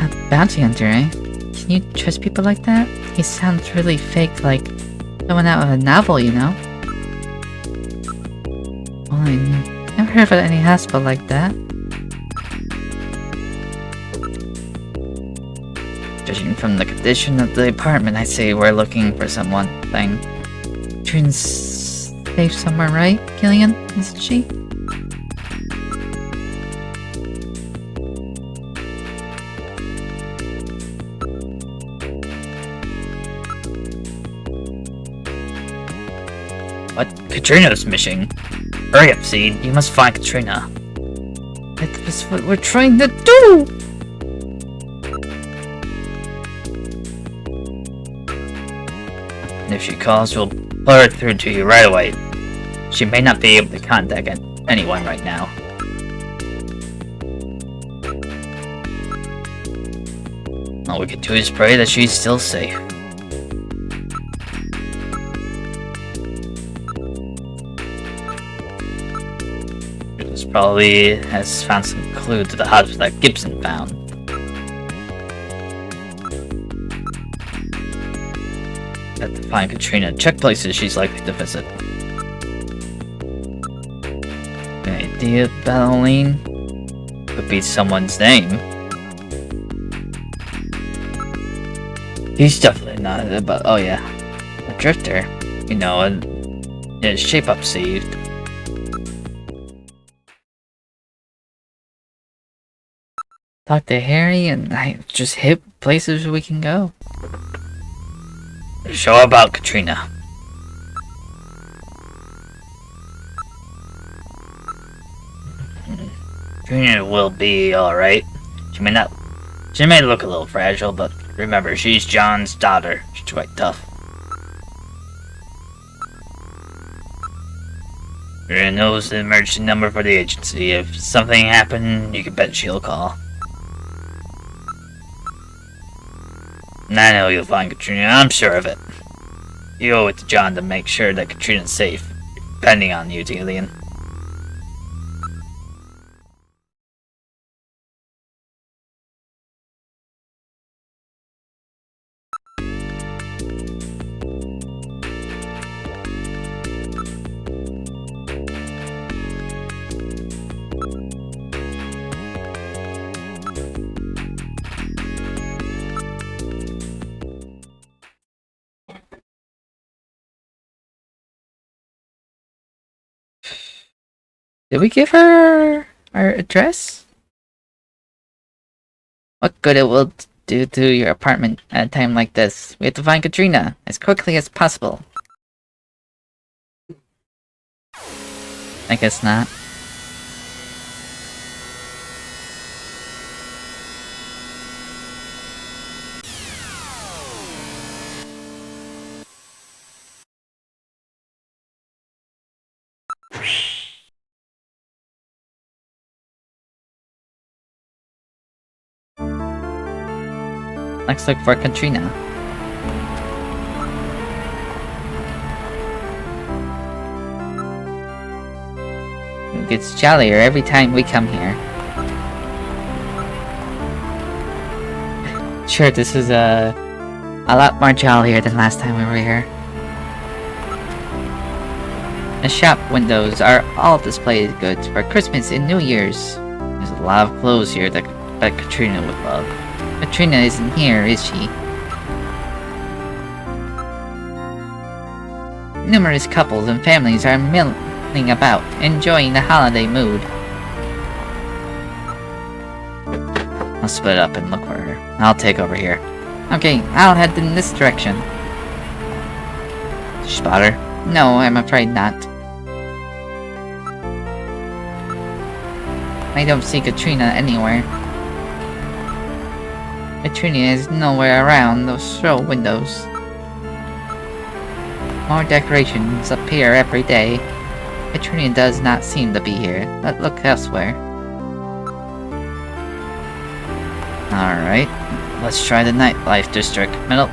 A bounty hunter, eh? Can you trust people like that? He sounds really fake, like someone out of a novel, you know? Well, I never heard of any hospital like that. Judging from the condition of the apartment, I say we're looking for someone. Katrina's safe somewhere, right, Gillian? Isn't she? What? Katrina's missing. Hurry up, Seed. You must find Katrina. That's what we're trying to do! And if she calls, we'll put her through to you right away. She may not be able to contact anyone right now. All we can do is pray that she's still safe. This probably has found some clue to the hospital that Gibson found. Have to find Katrina. Check places she's likely to visit. Any idea, Battleline? Could be someone's name. He's definitely not, but oh yeah. A drifter. You know, a shape-up saved. Talk to Harry and I just hit places we can go. Show about Katrina. Katrina will be alright. She may look a little fragile, but remember, she's John's daughter. She's quite tough. Katrina knows the emergency number for the agency. If something happened, you can bet she'll call. And I know you'll find Katrina, I'm sure of it. You owe it to John to make sure that Katrina's safe. Depending on you, Gillian. Did we give her our address? What good it will do to your apartment at a time like this? We have to find Katrina as quickly as possible. I guess not. Let's look for Katrina. It gets jollier every time we come here. Sure, this is a lot more jollier than last time we were here. The shop windows are all displayed goods for Christmas and New Year's. There's a lot of clothes here that Katrina would love. Katrina isn't here, is she? Numerous couples and families are milling about, enjoying the holiday mood. I'll split up and look for her. I'll take over here. Okay, I'll head in this direction. Spot her? No, I'm afraid not. I don't see Katrina anywhere. Katrina is nowhere around those show windows. More decorations appear every day. Katrina does not seem to be here. Let's look elsewhere. Alright, let's try the nightlife district. Middle.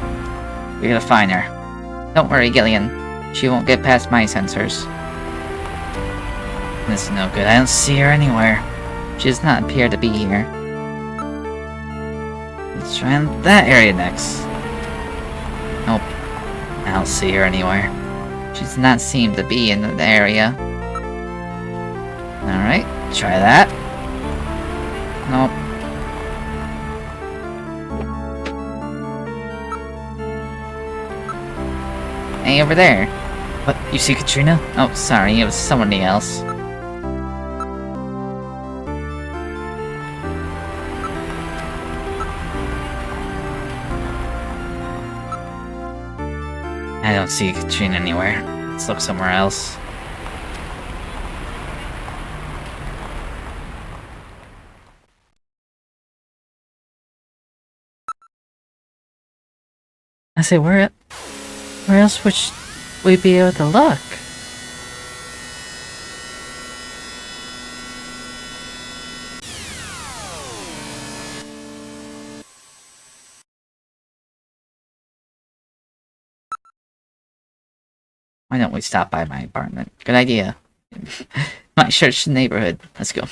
We're gonna find her. Don't worry, Gillian. She won't get past my sensors. This is no good. I don't see her anywhere. She does not appear to be here. Let's try that area next. Nope. I don't see her anywhere. She does not seem to be in the area. Alright, try that. Nope. Hey, over there. What, you see Katrina? Oh, sorry, it was somebody else. I don't see Katrina anywhere. Let's look somewhere else. I say, where else would we be able to look? Why don't we stop by my apartment? Good idea. Might search the neighborhood. Let's go.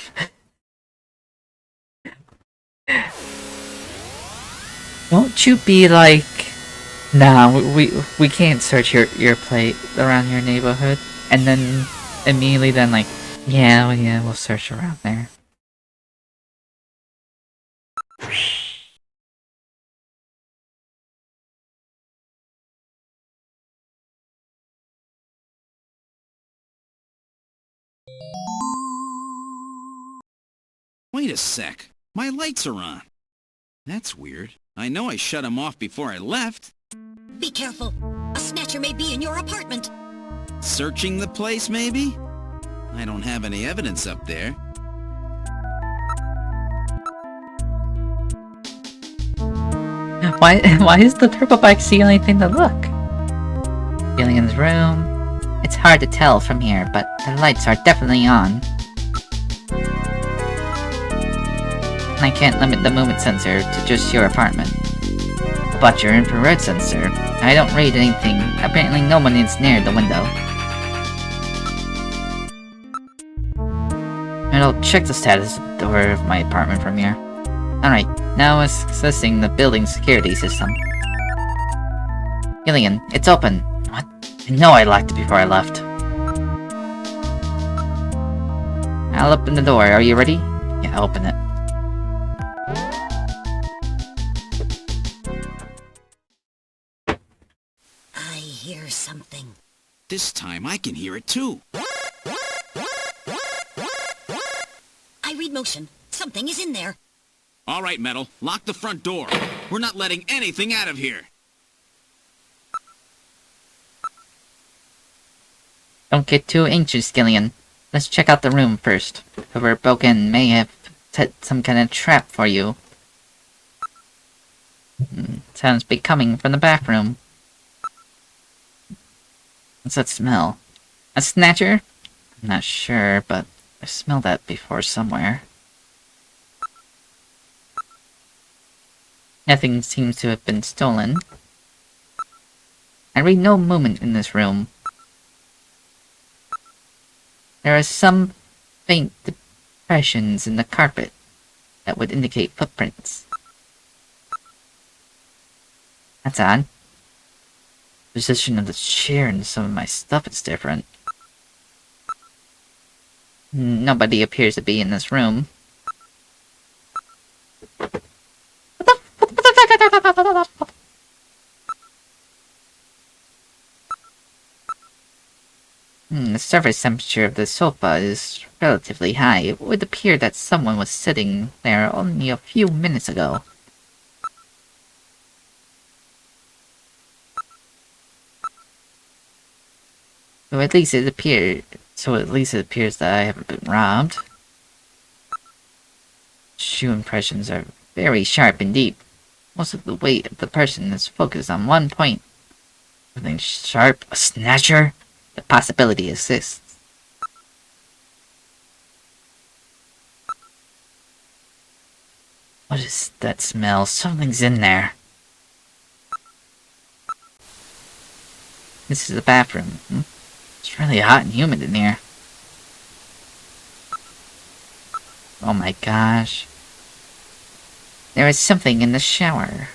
Don't you be like, nah, we can't search your plate around your neighborhood, and then immediately then like, yeah, we'll search around there. Wait a sec. My lights are on. That's weird. I know I shut them off before I left. Be careful. A snatcher may be in your apartment. Searching the place, maybe? I don't have any evidence up there. Why is the purple bike see anything to look? Gillian's room. It's hard to tell from here, but the lights are definitely on. I can't limit the movement sensor to just your apartment. But your infrared sensor, I don't read anything. Apparently no one is near the window. I'll check the status of the door of my apartment from here. Alright, now accessing the building security system. Gillian, it's open. What? I know I locked it before I left. I'll open the door. Are you ready? Yeah, open it. I hear something. This time I can hear it too. motion. Something is in there. All right, Metal, lock the front door. We're not letting anything out of here. Don't get too anxious, Gillian. Let's check out the room first. Whoever broke in may have set some kind of trap for you. Sounds be coming from the bathroom. What's that smell? A Snatcher? I'm not sure, but I smelled that before somewhere. Nothing seems to have been stolen. I read no movement in this room. There are some faint depressions in the carpet that would indicate footprints. That's odd. The position of the chair and some of my stuff is different. Nobody appears to be in this room. The surface temperature of the sofa is relatively high. It would appear that someone was sitting there only a few minutes ago. So at least it appears that I haven't been robbed. Shoe impressions are very sharp and deep. Most of the weight of the person is focused on one point. Something sharp, a snatcher? The possibility exists. What is that smell? Something's in there. This is the bathroom. It's really hot and humid in here. Oh my gosh. There is something in the shower.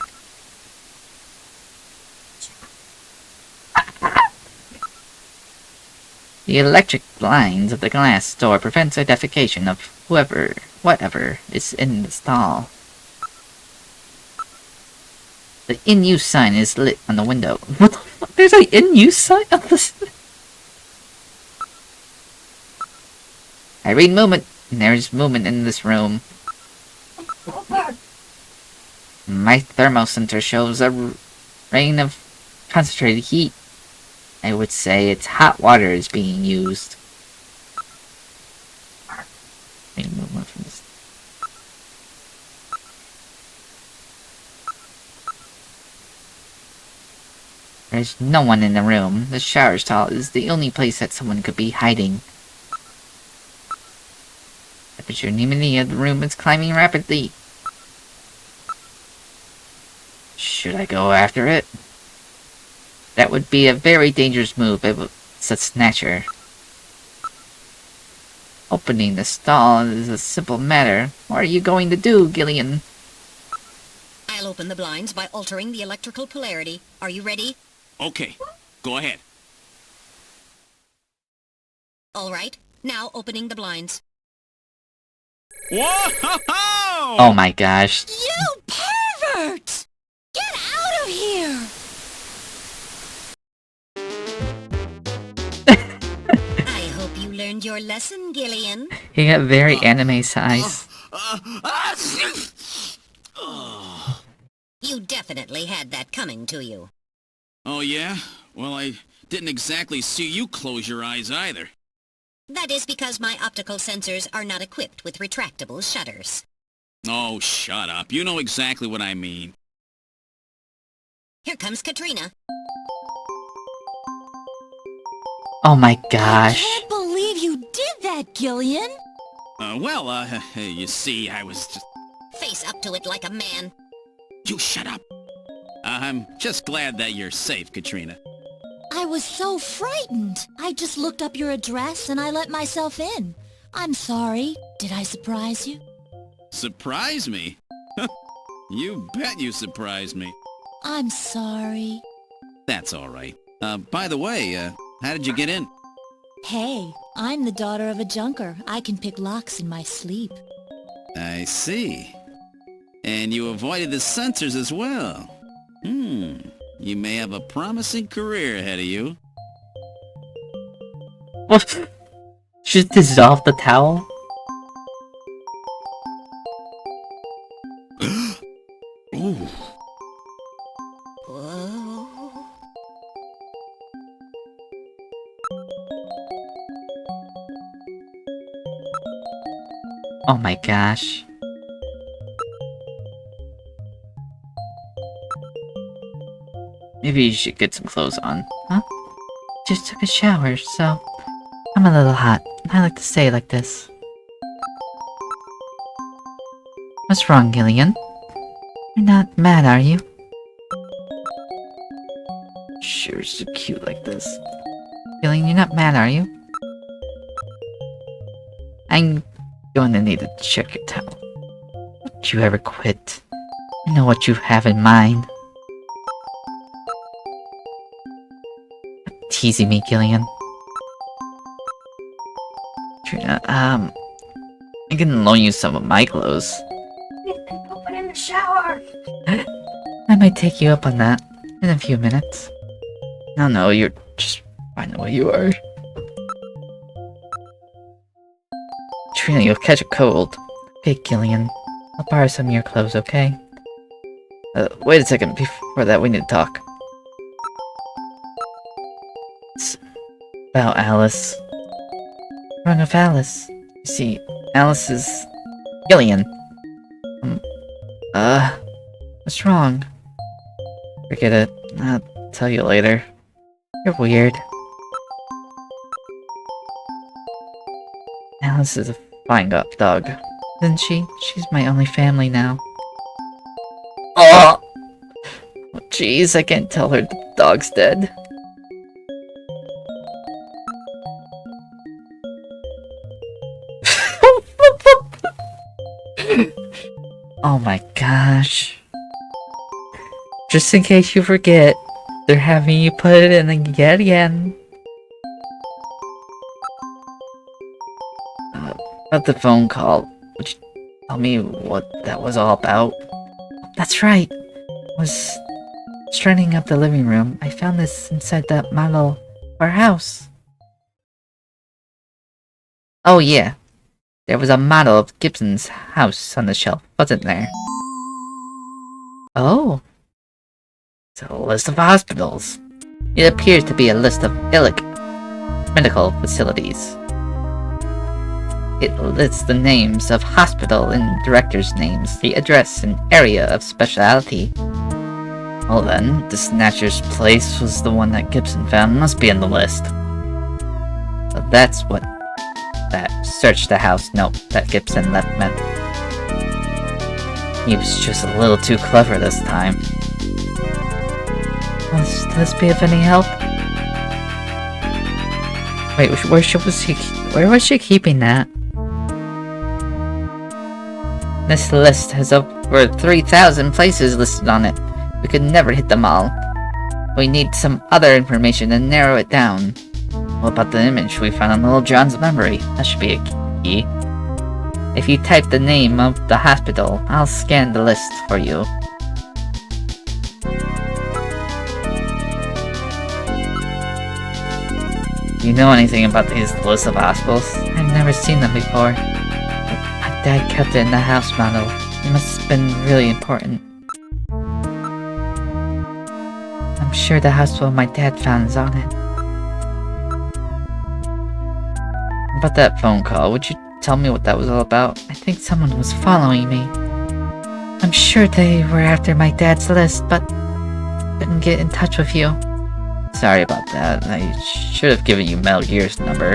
The electric blinds of the glass door prevents identification of whatever is in the stall. The in-use sign is lit on the window. What the fuck? There's an in-use sign on this? I read movement, and there is movement in this room. My thermocenter shows a rain of concentrated heat. I would say it's hot water is being used. There's no one in the room. The shower stall is the only place that someone could be hiding. The temperature humidity of the room is climbing rapidly. Should I go after it? That would be a very dangerous move if it's a Snatcher. Opening the stall is a simple matter. What are you going to do, Gillian? I'll open the blinds by altering the electrical polarity. Are you ready? Okay, go ahead. All right. Now opening the blinds. Whoa! Oh my gosh. You pervert! Get out of here! I hope you learned your lesson, Gillian. He got very anime size. You definitely had that coming to you. Oh yeah? Well, I didn't exactly see you close your eyes either. That is because my optical sensors are not equipped with retractable shutters. Oh, shut up. You know exactly what I mean. Here comes Katrina. Oh my gosh. I can't believe you did that, Gillian! You see, I was just... Face up to it like a man. You shut up! I'm just glad that you're safe, Katrina. I was so frightened. I just looked up your address and I let myself in. I'm sorry. Did I surprise you? Surprise me? You bet you surprised me. I'm sorry. That's all right. By the way, how did you get in? Hey, I'm the daughter of a junker. I can pick locks in my sleep. I see. And you avoided the sensors as well. You may have a promising career ahead of you. What? Just dissolve the towel? Ooh. Whoa. Oh my gosh. Maybe you should get some clothes on. Huh? Just took a shower, so I'm a little hot. I like to stay like this. What's wrong, Gillian? You're not mad, are you? Sure, so cute like this. Gillian, you're not mad, are you? I'm going to need to check your towel. Don't you ever quit. I know what you have in mind. Stop teasing me, Gillian. Trina, I can loan you some of my clothes. Open in the shower. I might take you up on that in a few minutes. No, you're just fine the way you are. Trina, you'll catch a cold. Okay, Gillian. I'll borrow some of your clothes, okay? Wait a second. Before that, we need to talk. It's about Alice. What's wrong with Alice? You see, Alice is... Gillian. What's wrong? Forget it. I'll tell you later. You're weird. Alice is a fine dog, isn't she? She's my only family now. Oh! Jeez, I can't tell her the dog's dead. Oh my gosh. Just in case you forget, they're having you put it in yet again. About the phone call, would you tell me what that was all about? That's right. I was straightening up the living room. I found this inside that model of our house. Oh yeah. There was a model of Gibson's house on the shelf, wasn't there? Oh. It's a list of hospitals. It appears to be a list of medical facilities. It lists the names of hospital and directors' names, the address and area of specialty. Well then, the Snatcher's place was the one that Gibson found, must be in the list. So that's what that search the house note that Gibson left meant. He was just a little too clever this time. Will this be of any help? Wait, where was she keeping that? This list has over 3,000 places listed on it. We could never hit them all. We need some other information to narrow it down. What about the image we found on Little John's memory? That should be a key. If you type the name of the hospital, I'll scan the list for you. Do you know anything about these lists of hospitals? I've never seen them before. My dad kept it in the house model. It must have been really important. I'm sure the hospital my dad found is on it. About that phone call, would you tell me what that was all about? I think someone was following me. I'm sure they were after my dad's list, but couldn't get in touch with you. Sorry about that. I should have given you Metal Gear's number.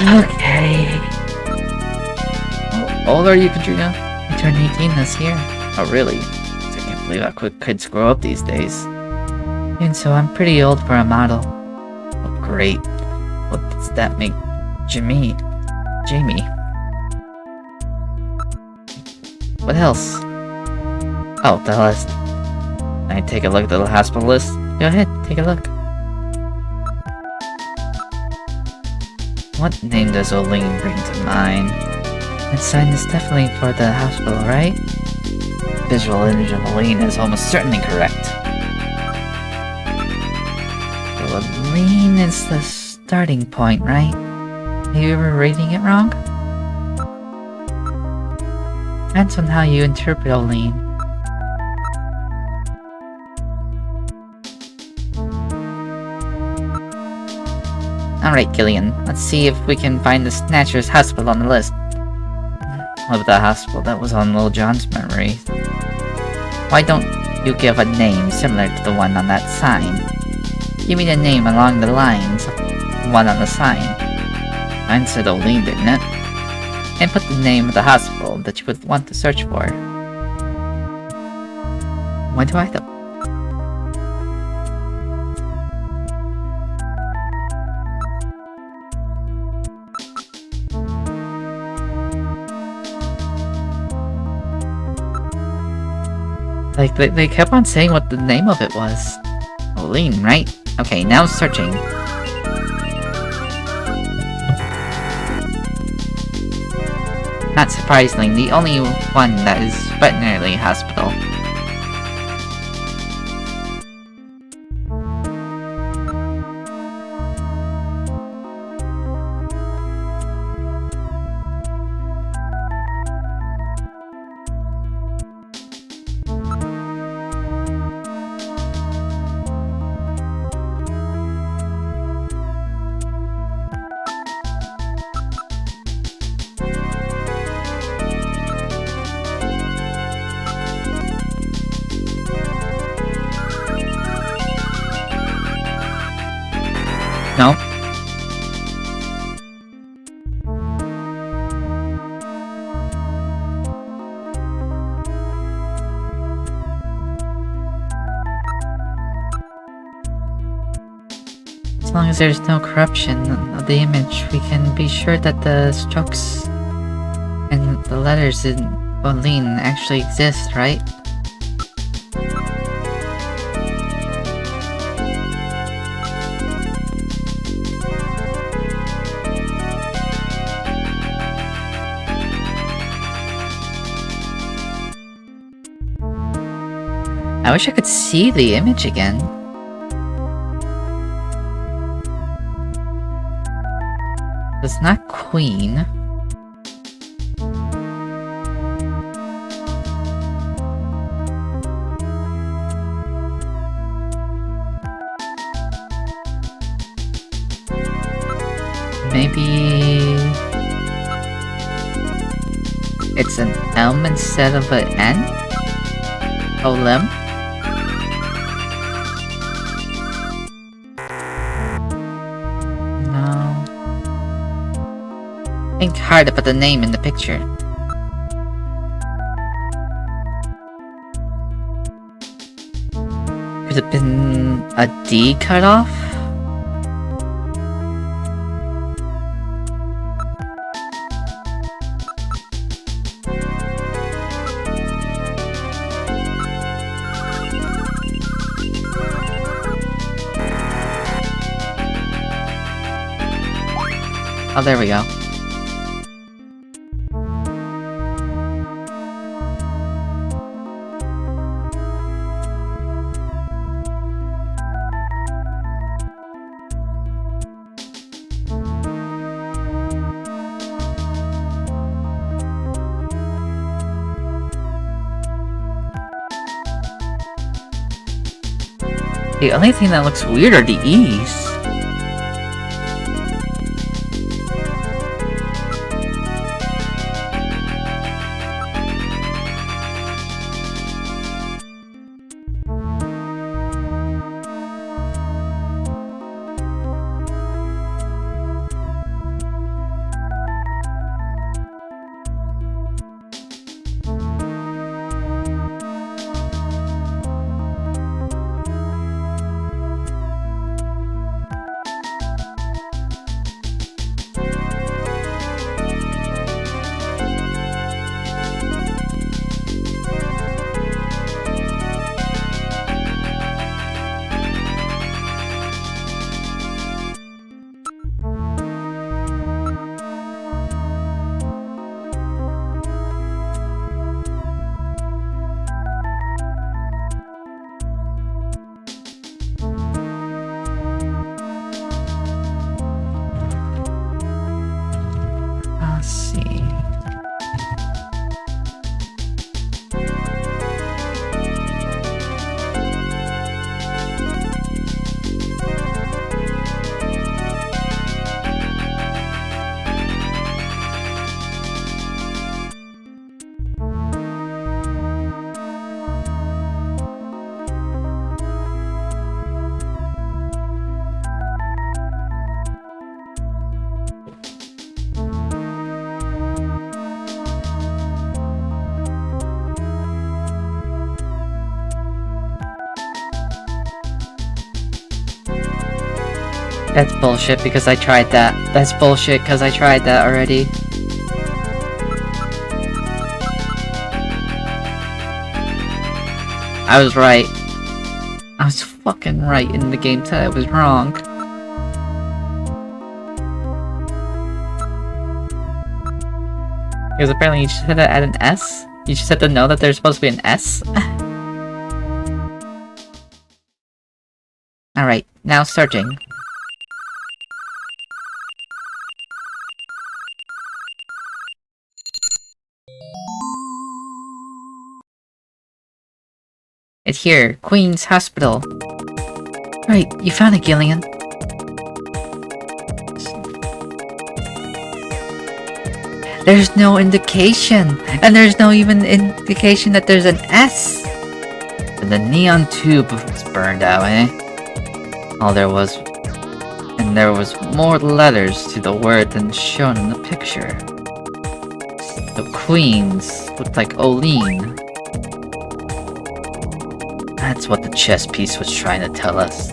Okay. How old are you, Katrina? I turned 18 this year. Oh, really? I can't believe how quick kids grow up these days. And so I'm pretty old for a model. Oh, great. What does that make Jamie? What else? Oh, the list. Can I take a look at the hospital list? Go ahead, take a look. What name does Oline bring to mind? That sign is definitely for the hospital, right? Visual image of Oline is almost certainly correct. So Oline is the starting point, right? Maybe we're reading it wrong? Depends on how you interpret Oline. Alright, Gillian, let's see if we can find the Snatcher's hospital on the list. Of the hospital that was on Lil John's memory. Why don't you give a name similar to the one on that sign? Give me the name along the lines of the one on the sign. Mine said Oline, didn't it? And put the name of the hospital that you would want to search for. Why do I have to... Like, they kept on saying what the name of it was. Oline, right? Okay, now searching. Not surprisingly, the only one that is veterinary hospital. No? As long as there's no corruption of the image, we can be sure that the strokes and the letters in Oline actually exist, right? I wish I could see the image again. It's not Queen. Maybe... it's an M instead of an N? Olim? Think hard about the name in the picture. Could it have been a D cut off? Oh, there we go. The only thing that looks weird are the E's. That's bullshit because I tried that. That's bullshit because I tried that already. I was right. I was fucking right in the game till I was wrong. Because apparently you just had to add an S? You just had to know that there's supposed to be an S? Alright, now searching. It's here, Queen's Hospital. Right, you found it, Gillian. There's no indication, and there's no even indication that there's an S. And the neon tube was burned out, eh? All there was, and there was more letters to the word than shown in the picture. The Queens looked like Oline. That's what the chess piece was trying to tell us.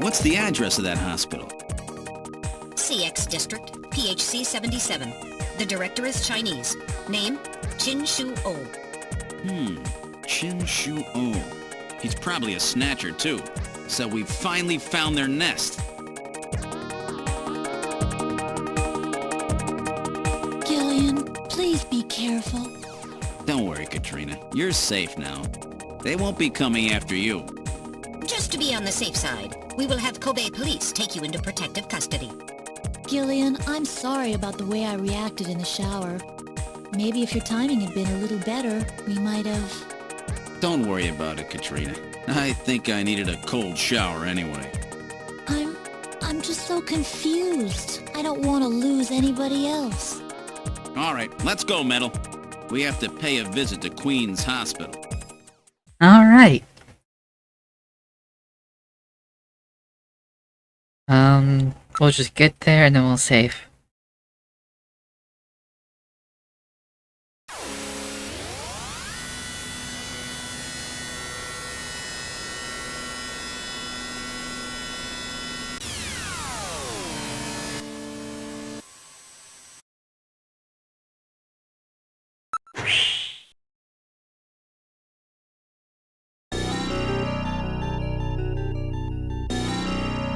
What's the address of that hospital? CX District, PHC 77. The director is Chinese. Name, Chin Shu Oh. Chin Shu Oh. He's probably a snatcher too. So we finally found their nest. Gillian, please be careful. Don't worry, Katrina. You're safe now. They won't be coming after you. Just to be on the safe side, we will have Kobe police take you into protective custody. Gillian, I'm sorry about the way I reacted in the shower. Maybe if your timing had been a little better, we might have... Don't worry about it, Katrina. I think I needed a cold shower anyway. I'm just so confused. I don't want to lose anybody else. Alright, let's go, Metal. We have to pay a visit to Queen's Hospital. Alright. We'll just get there and then we'll save.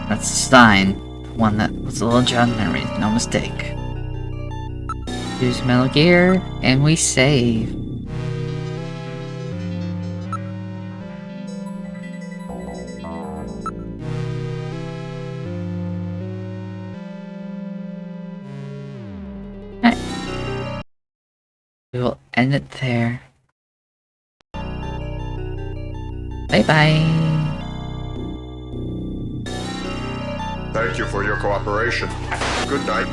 That's the sign. The one that was a little John Henry, no mistake. Use Metal Gear, and we save. Alright. We will end it there. Bye-bye. Thank you for your cooperation. Good night.